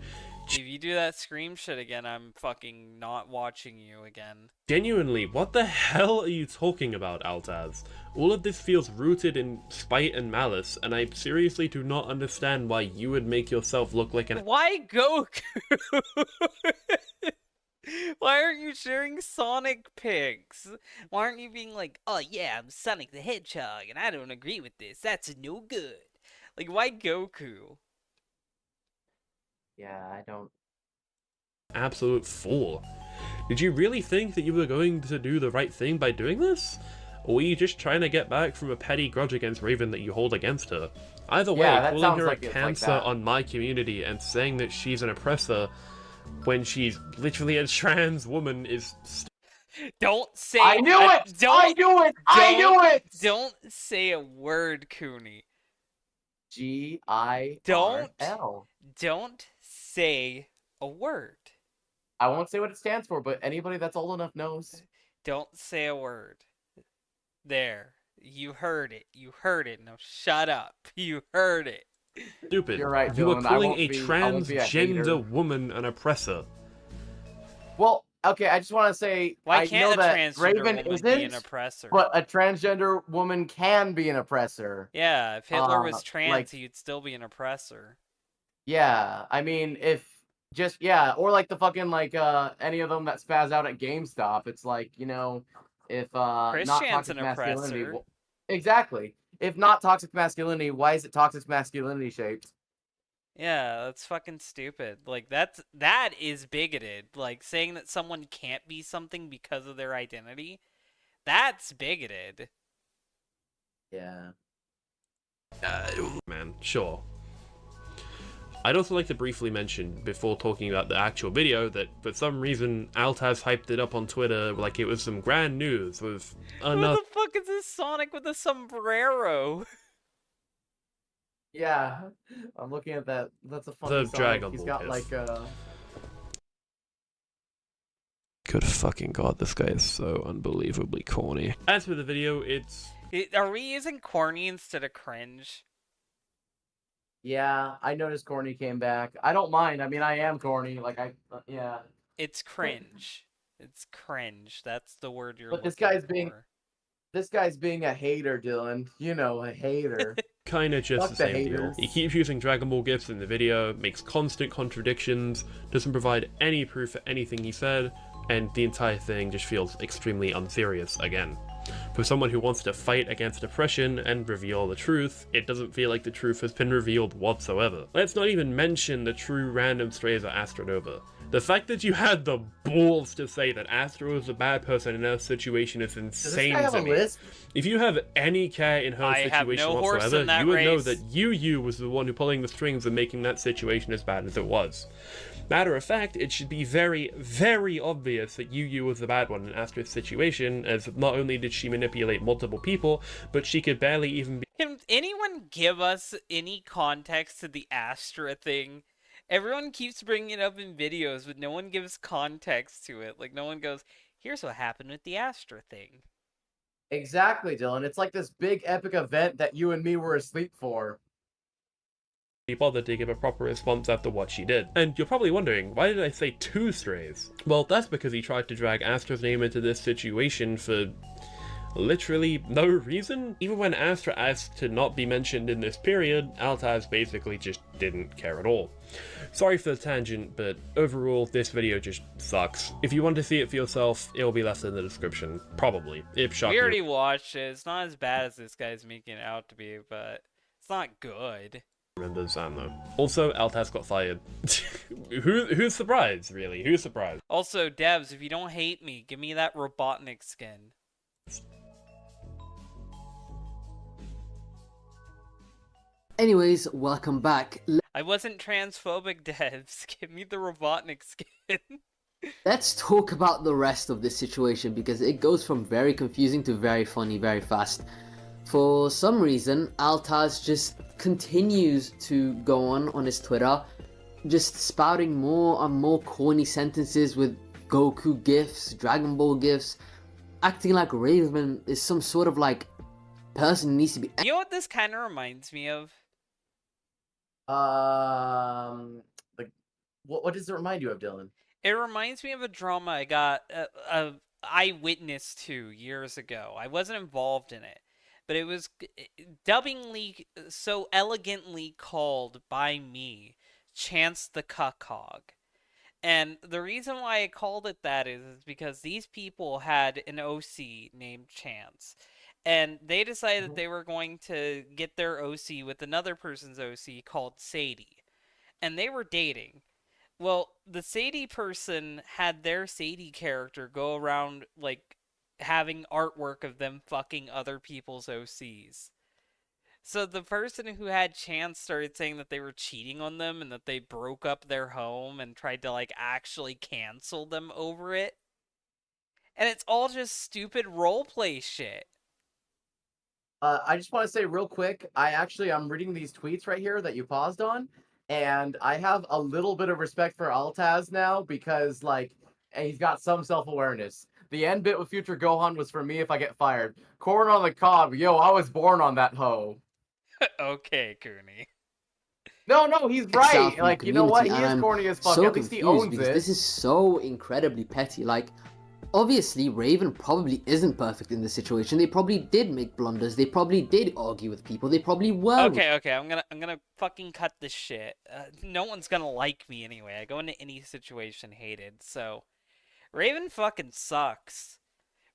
If you do that scream shit again, I'm fucking not watching you again. genuinely, what the hell are you talking about, Altaz? All of this feels rooted in spite and malice, and I seriously do not understand why you would make yourself look like an Why Goku? Why aren't you sharing Sonic pics? Why aren't you being like, oh yeah, I'm Sonic the Hedgehog, and I don't agree with this. That's no good. Like, why Goku? Yeah, I don't. absolute fool. Did you really think that you were going to do the right thing by doing this? Or were you just trying to get back from a petty grudge against Raven that you hold against her? Either way, Yeah, that calling sounds her like a it's like cancer that. on my community and saying that she's an oppressor when she's literally a trans woman is Don't say. I knew it! Don't. I knew it! I knew it! Don't say a word, Cooney. G-I-R-L. Don't say a word. I won't say what it stands for, but anybody that's old enough knows. Don't say a word. There. You heard it. You heard it. Now shut up. You heard it. stupid. You're right, You are Dylan, I calling won't a be- I won't be a hater. transgender woman an oppressor. Well, okay, I just want to say Why I can't know a that transgender Raven woman isn't, be an oppressor? but a transgender woman can be an oppressor. Yeah, if Hitler was like- trans, he'd still be an oppressor. Yeah, I mean, or like the fucking any of them that spaz out at GameStop. It's like, if not Christian's toxic an masculinity, oppressor. exactly. If not toxic masculinity, why is it toxic masculinity shaped? Yeah, that's fucking stupid. Like, that is bigoted. Like, saying that someone can't be something because of their identity, that's bigoted. Yeah. Man, sure. I'd also like to briefly mention, before talking about the actual video, that for some reason Altaz hyped it up on Twitter like it was some grand news with Who another the fuck is this Sonic with a sombrero? Yeah. I'm looking at that. That's a funny Sonic. Dragon He's Ball got gif. like Good fucking god, this guy is so unbelievably corny. As for the video, it's... Are we using corny instead of cringe? Yeah, I noticed corny came back. I don't mind. I mean, I am corny. Like yeah. It's cringe. It's cringe. That's the word you're But looking this guy's for. being a hater, Dylan. You know, a hater. Kinda just Fuck the the same deal. haters. He keeps using Dragon Ball gifs in the video, makes constant contradictions, doesn't provide any proof for anything he said, and the entire thing just feels extremely unserious again. For someone who wants to fight against oppression and reveal the truth, it doesn't feel like the truth has been revealed whatsoever. Let's not even mention the true random strays of Astronova. The fact that you had the balls to say that Astro is a bad person in her situation is Does this insane guy have to a me. lisp? If you have any care in her I have situation no horse whatsoever, in that you would know race. that Yu was the one who pulling the strings and making that situation as bad as it was. Matter of fact, it should be very, very obvious that Yu was the bad one in Astro's situation, as not only did she manipulate multiple people, but she could barely even be Can anyone give us any context to the Astra thing? Everyone keeps bringing it up in videos, but no one gives context to it. Like, no one goes, here's what happened with the Astra thing. Exactly, Dylan. It's like this big epic event that you and me were asleep for. bothered to give a proper response after what she did. And you're probably wondering, why did I say 2 strays? Well, that's because he tried to drag Astra's name into this situation for literally no reason. Even when Astra asked to not be mentioned in this period, Altaz basically just didn't care at all. Sorry for the tangent, but overall, this video just sucks. If you want to see it for yourself, it'll be left in the description. Probably. If We shocking. already watched it. It's not as bad as this guy's making it out to be, but it's not good. Remember Sam though. Also, Altaz got fired. Who's surprised, really? Who's surprised? Also, devs, if you don't hate me, give me that Robotnik skin. Anyways, welcome back. I wasn't transphobic, devs. Give me the Robotnik skin. Let's talk about the rest of this situation because it goes from very confusing to very funny very fast. For some reason, Altaz just continues to go on his Twitter, just spouting more and more corny sentences with Goku gifs, Dragon Ball gifs, acting like Raven is some sort of like person who needs to be. You know what this kind of reminds me of? Like, what does it remind you of, Dylan? It reminds me of a drama I got a eyewitness to years ago. I wasn't involved in it, but it was dubbingly so elegantly called by me, Chance the Cuckhog. And the reason why I called it that is because these people had an OC named Chance. And they decided that they were going to get their OC with another person's OC called Sadie. And they were dating. Well, the Sadie person had their Sadie character go around, like, having artwork of them fucking other people's OCs. So the person who had Chance started saying that they were cheating on them and that they broke up their home and tried to, like, actually cancel them over it. And it's all just stupid roleplay shit. I just want to say real quick, I'm reading these tweets right here that you paused on, and I have a little bit of respect for Altaz now because, like, he's got some self-awareness. The end bit with Future Gohan was for me if I get fired. Corn on the cob, yo, I was born on that hoe. Okay, Cooney. No, he's X out right. from Like, the you know what? community, He is and corny as fuck. so At least he confused owns because it. this is so incredibly petty. Like, obviously, Raven probably isn't perfect in this situation. They probably did make blunders. They probably did argue with people. They probably were. Okay, I'm gonna fucking cut this shit. No one's gonna like me anyway. I go into any situation hated, so Raven fucking sucks.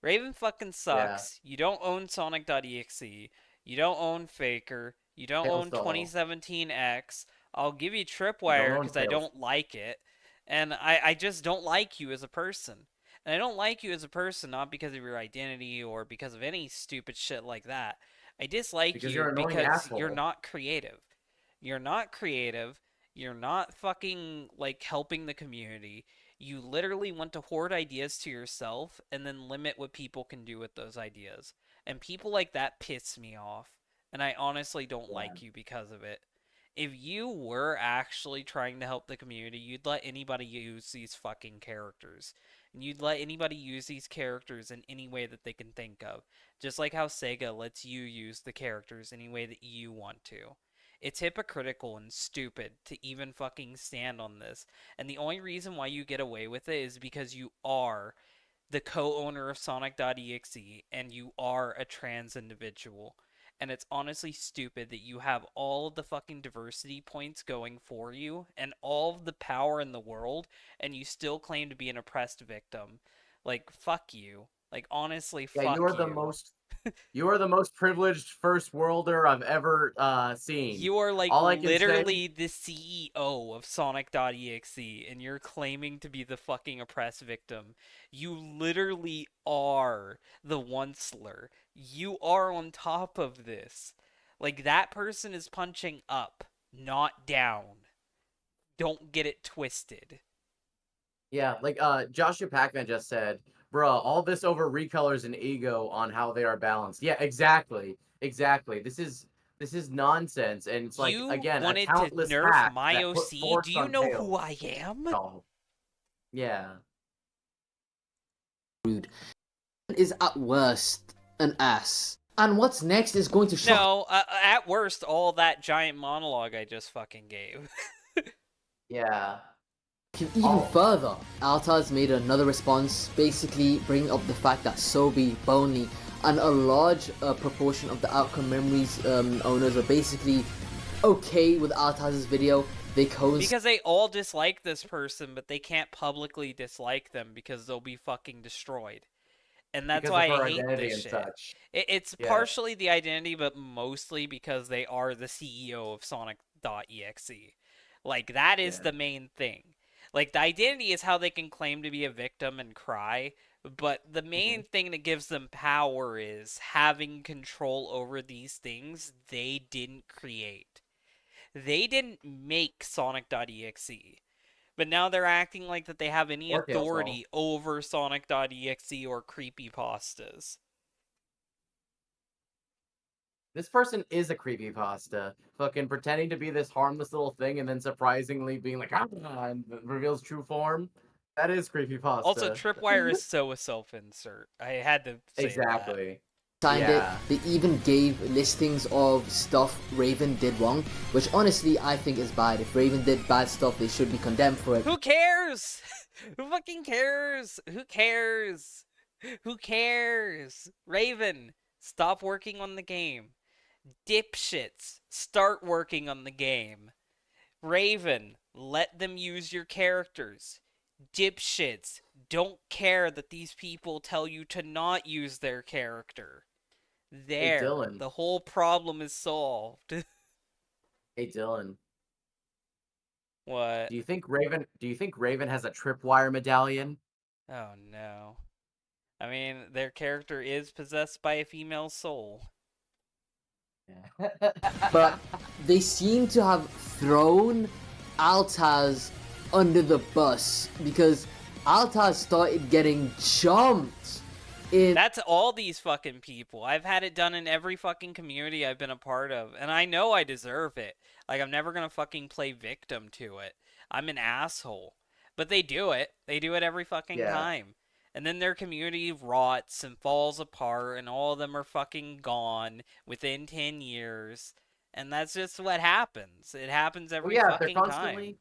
Raven fucking sucks. You don't own Sonic.exe. You don't own Faker. You don't own Hailstall. 2017X. I'll give you Tripwire because I don't like it. And I just don't like you as a person. And I don't like you as a person not because of your identity or because of any stupid shit like that. I dislike Because you you're an annoying because you're asshole. not creative. You're not creative. You're not fucking like helping the community. You literally want to hoard ideas to yourself and then limit what people can do with those ideas. And people like that piss me off. And I honestly don't Yeah. like you because of it. If you were actually trying to help the community, you'd let anybody use these fucking characters. And you'd let anybody use these characters in any way that they can think of. Just like how Sega lets you use the characters any way that you want to. It's hypocritical and stupid to even fucking stand on this. And the only reason why you get away with it is because you are the co-owner of Sonic.exe and you are a trans individual. And it's honestly stupid that you have all of the fucking diversity points going for you and all of the power in the world and you still claim to be an oppressed victim. Like, fuck you. Like, honestly, Yeah, fuck you. you are the most privileged first worlder I've ever seen. You are like All I can say, literally the CEO of Sonic.exe and you're claiming to be the fucking oppressed victim. You literally are the onceler. You are on top of this. Like that person is punching up, not down. Don't get it twisted. yeah, like Joshua Pac-Man just said, bruh, all this over recolors and ego on how they are balanced. Yeah, exactly. Exactly. This is nonsense. And it's like You again, a wanted to talentless nerf hack my that put OC? Do force you on know who Tails. I am? Oh, yeah. Rude. Is at worst an ass. And what's next is going to shock No, at worst, all that giant monologue I just fucking gave. Yeah. you even Oh. further. Altaz made another response, basically bringing up the fact that Sobi, Boney, and a large proportion of the Outcome Memories owners are basically okay with Altaz's video. They Because they all dislike this person, but they can't publicly dislike them because they'll be fucking destroyed. And that's Because why of her I hate identity this and shit. such. It's Yeah. partially the identity, but mostly because they are the CEO of Sonic.exe. Like, that is Yeah. the main thing. Like, the identity is how they can claim to be a victim and cry, but the main thing that gives them power is having control over these things they didn't create. They didn't make Sonic.exe. But now they're acting like that they have any Or Tails authority over Sonic.exe or creepypastas. This person is a creepypasta, fucking pretending to be this harmless little thing and then surprisingly being like, ah, and reveals true form. That is creepypasta. Also, Tripwire is so a self-insert. I had to say that. Exactly. signed Yeah. it. They even gave listings of stuff Raven did wrong, which honestly I think is bad. If Raven did bad stuff, they should be condemned for it. Who cares? Who fucking cares? Who cares? Who cares? Raven, stop working on the game. Dipshits, start working on the game. Raven, let them use your characters. Dipshits, don't care that these people tell you to not use their character. There, Dylan. the whole problem is solved. Hey Dylan, What? do you think Raven has a tripwire medallion? Oh no. I mean, their character is possessed by a female soul. But they seem to have thrown Altaz under the bus because Altaz started getting jumped in That's all these fucking people. I've had it done in every fucking community I've been a part of, and I know I deserve it. Like, I'm never gonna fucking play victim to it. I'm an asshole. But they do it. They do it every fucking Yeah. time. And then their community rots and falls apart, and all of them are fucking gone within 10 years. And that's just what happens. It happens every Yeah, fucking time.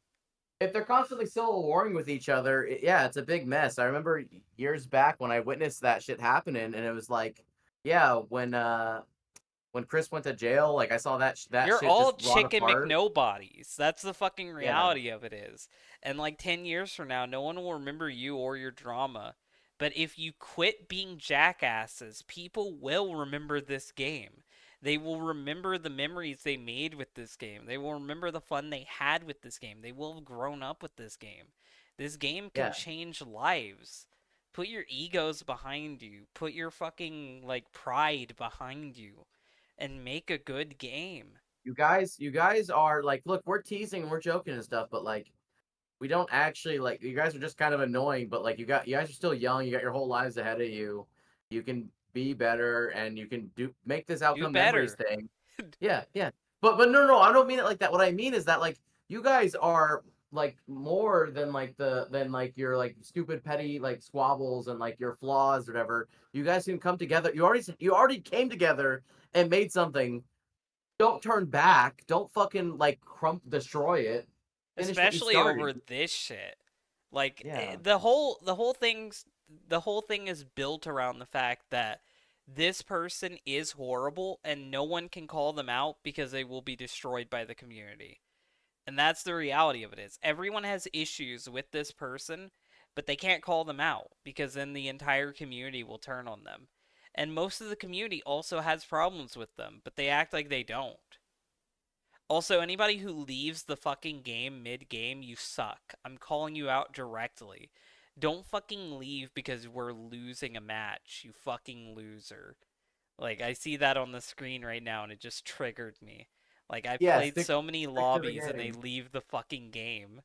if they're constantly civil warring with each other, yeah, it's a big mess. I remember years back when I witnessed that shit happening, and it was like, yeah, when Chris went to jail, like I saw that You're shit all just rot chicken apart. McNobodies. That's the fucking Yeah. reality of it is. And like 10 years from now, no one will remember you or your drama. But if you quit being jackasses, people will remember this game. They will remember the memories they made with this game. They will remember the fun they had with this game. They will have grown up with this game. This game can Yeah. change lives. Put your egos behind you. Put your fucking like pride behind you. and make a good game. You guys are like, look, we're teasing and we're joking and stuff, but like, we don't actually like. You guys are just kind of annoying, but like, you guys are still young. You got your whole lives ahead of you. You can be better, and you can make this Do outcome memories better. thing. Yeah, yeah. But no, I don't mean it like that. What I mean is that like, you guys are like more than like your like stupid petty like squabbles and like your flaws or whatever. You guys can come together. You already came together and made something. Don't turn back. Don't fucking like destroy it. Finish what you Especially over started. this shit. Like Yeah. the whole thing is built around the fact that this person is horrible and no one can call them out because they will be destroyed by the community. And that's the reality of it is. Everyone has issues with this person, but they can't call them out because then the entire community will turn on them. And most of the community also has problems with them, but they act like they don't. Also, anybody who leaves the fucking game mid-game, you suck. I'm calling you out directly. Don't fucking leave because we're losing a match, you fucking loser. Like, I see that on the screen right now and it just triggered me. Like, I've Yeah, played so many stick to the lobbies and they game. leave the fucking game.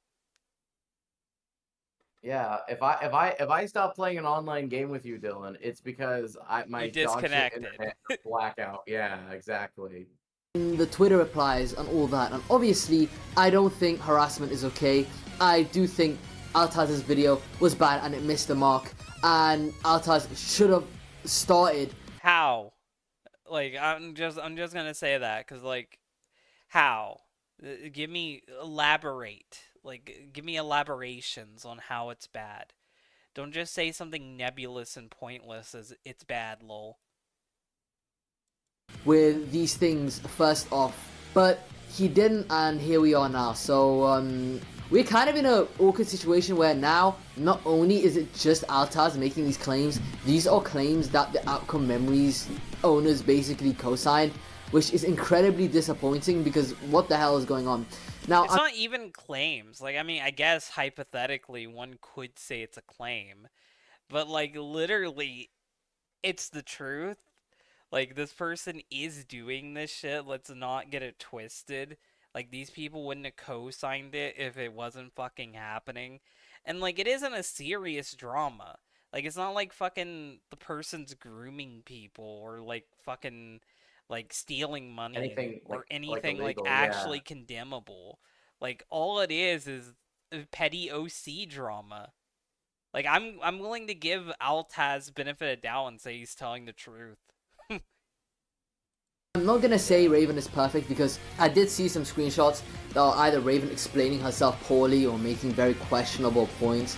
Yeah, if I stop playing an online game with you, Dylan, it's because my You dog shit disconnected. internet blackout. Yeah, exactly. The Twitter replies and all that, and obviously I don't think harassment is okay. I do think Altaz's video was bad and it missed the mark, and Altaz should have started. How? Like, I'm just gonna say that, cause like, how? Give me elaborate. Like, give me elaborations on how it's bad. Don't just say something nebulous and pointless as it's bad, lol. With these things first off, but he didn't, and here we are now. So we're kind of in a awkward situation where now not only is it just Altaz making these claims, these are claims that the Outcome Memories owners basically co-signed, which is incredibly disappointing because what the hell is going on now? It's not even claims. Like, I mean, I guess hypothetically one could say it's a claim, but like literally, it's the truth. Like, this person is doing this shit. Let's not get it twisted. Like, these people wouldn't have co-signed it if it wasn't fucking happening. And, like, it isn't a serious drama. Like, it's not like fucking the person's grooming people or, like, fucking, like, stealing money Anything or like anything, like, illegal, yeah. actually condemnable. Like, all it is petty OC drama. Like, I'm willing to give Altaz benefit of doubt and say he's telling the truth. I'm not gonna say Raven is perfect because I did see some screenshots that are either Raven explaining herself poorly or making very questionable points,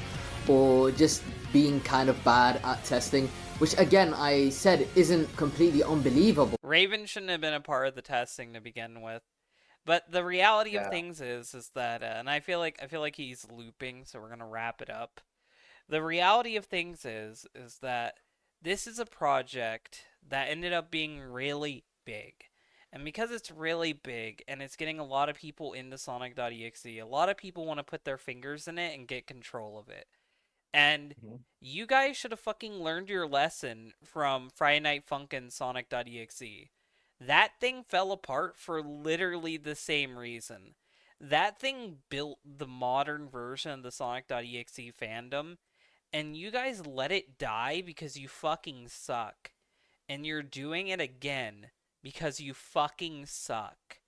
or just being kind of bad at testing, which again I said isn't completely unbelievable. Raven shouldn't have been a part of the testing to begin with. But the reality of Yeah. things is that, and I feel like he's looping, so we're gonna wrap it up. The reality of things is that this is a project that ended up being really big. And because it's really big and it's getting a lot of people into Sonic.exe, a lot of people want to put their fingers in it and get control of it. And Mhm. you guys should have fucking learned your lesson from Friday Night Funkin' Sonic.exe. That thing fell apart for literally the same reason. That thing built the modern version of the Sonic.exe fandom, and you guys let it die because you fucking suck. And you're doing it again because you fucking suck.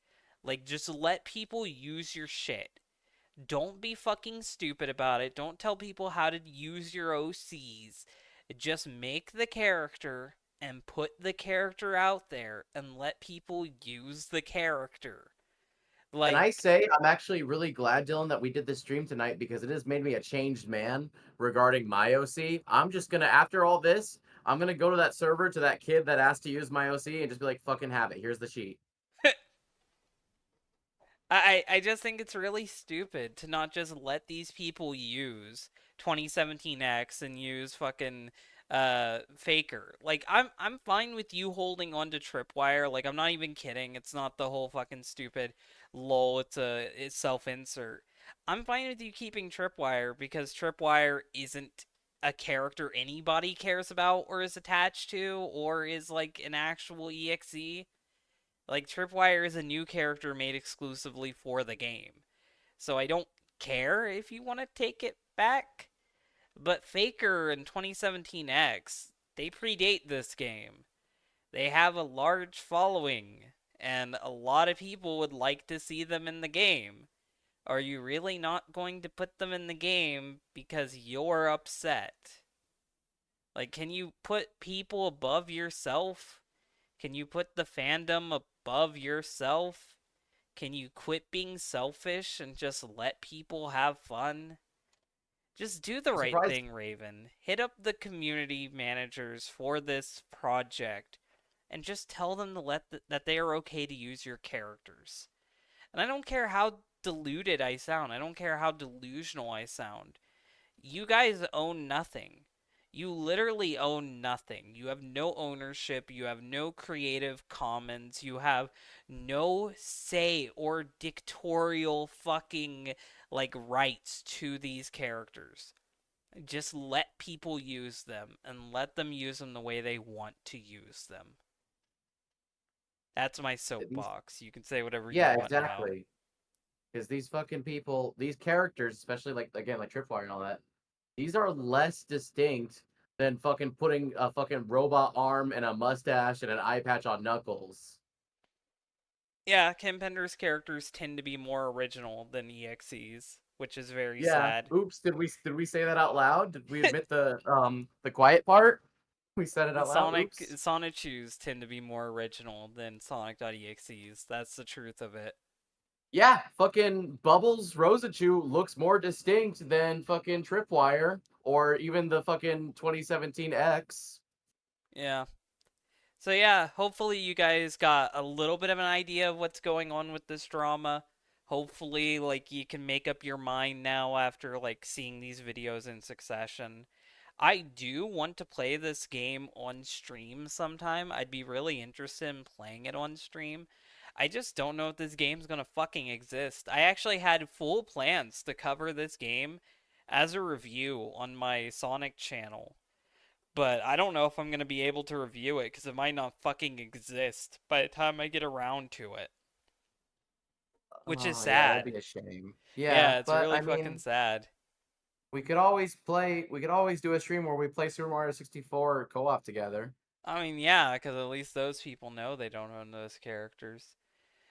Like, just let people use your shit. Don't be fucking stupid about it. Don't tell people how to use your OCs. Just make the character and put the character out there and let people use the character. And I Like, say I'm actually really glad, Dylan, that we did this stream tonight because it has made me a changed man regarding my OC. I'm just gonna, after all this, I'm gonna go to that server to that kid that asked to use my OC and just be like, fucking have it. Here's the sheet. I just think it's really stupid to not just let these people use 2017X and use fucking Faker. Like, I'm fine with you holding on to Tripwire. Like, I'm not even kidding. It's not the whole fucking stupid lol. It's self-insert. I'm fine with you keeping Tripwire because Tripwire isn't a character anybody cares about or is attached to or is like an actual EXE. Like, Tripwire is a new character made exclusively for the game. So I don't care if you want to take it back. But Faker and 2017X, they predate this game. They have a large following, and a lot of people would like to see them in the game. Are you really not going to put them in the game because you're upset? Like, can you put people above yourself? Can you put the fandom above yourself? Can you quit being selfish and just let people have fun? Just do the I'm right surprised. thing, Raven. Hit up the community managers for this project and just tell them to that they are okay to use your characters. And I don't care how deluded I sound. I don't care how delusional I sound. You guys own nothing. You literally own nothing. You have no ownership. You have no creative commons. You have no say or dictatorial fucking like rights to these characters. Just let people use them and let them use them the way they want to use them. That's my These, soapbox. You can say whatever you yeah, want now. exactly. Because these fucking people, these characters, especially like again like Tripwire and all that, these are less distinct than fucking putting a fucking robot arm and a mustache and an eye patch on Knuckles. Yeah, Ken Pender's characters tend to be more original than EXE's, which is very Yeah. sad. Oops. Did we say that out loud? Did we admit the quiet part? We said it out loud. Oops. Sonic shoes tend to be more original than Sonic.exe's. That's the truth of it. Yeah, fucking Bubbles Rosachu looks more distinct than fucking Tripwire or even the fucking 2017X. Yeah. So yeah, hopefully you guys got a little bit of an idea of what's going on with this drama. Hopefully, like, you can make up your mind now after like seeing these videos in succession. I do want to play this game on stream sometime. I'd be really interested in playing it on stream. I just don't know if this game's gonna fucking exist. I actually had full plans to cover this game as a review on my Sonic channel. But I don't know if I'm going to be able to review it because it might not fucking exist by the time I get around to it. Which is Oh yeah, that'd sad. be a shame. Yeah, Yeah, it's but really I fucking mean, sad. we could always play. We could always do a stream where we play Super Mario 64 co-op together. I mean, yeah, because at least those people know they don't own those characters.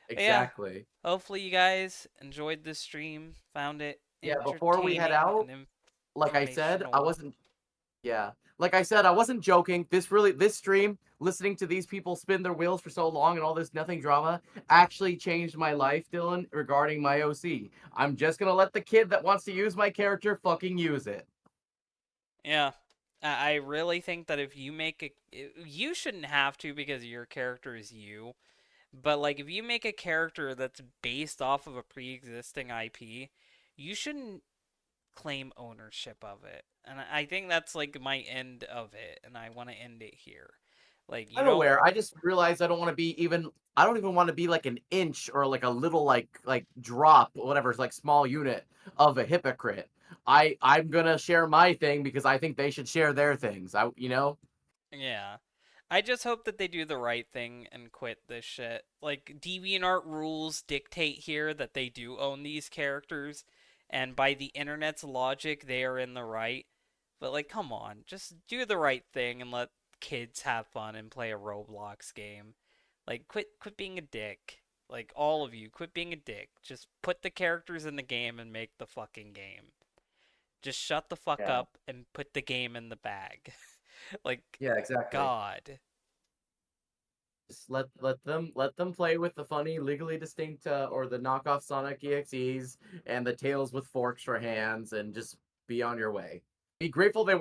But yeah, Exactly. hopefully you guys enjoyed this stream, found it Yeah, before we head entertaining out, and like I said, I informational. wasn't. Yeah, like I said, I wasn't joking. This stream, listening to these people spin their wheels for so long and all this nothing drama, actually changed my life, Dylan, regarding my OC. I'm just gonna let the kid that wants to use my character fucking use it. Yeah. I really think that if you make a. You shouldn't have to because your character is you. But like if you make a character that's based off of a pre-existing IP, you shouldn't claim ownership of it. And I think that's like my end of it, and I want to end it here. Like you I'm don't aware. I just realized I don't want to be even. I don't even want to be like an inch or like a little like drop, whatever, like small unit of a hypocrite. I'm gonna share my thing because I think they should share their things. yeah. I just hope that they do the right thing and quit this shit. Like DeviantArt rules dictate here that they do own these characters, and by the internet's logic, they are in the right. But like, come on, just do the right thing and let kids have fun and play a Roblox game. Like, quit being a dick. Like, all of you, quit being a dick. Just put the characters in the game and make the fucking game. Just shut the fuck Yeah. up and put the game in the bag. Like, Yeah, exactly. God. Just let them play with the funny, legally distinct or the knockoff Sonic EXEs and the tails with forks for hands, and just be on your way. Be grateful they want.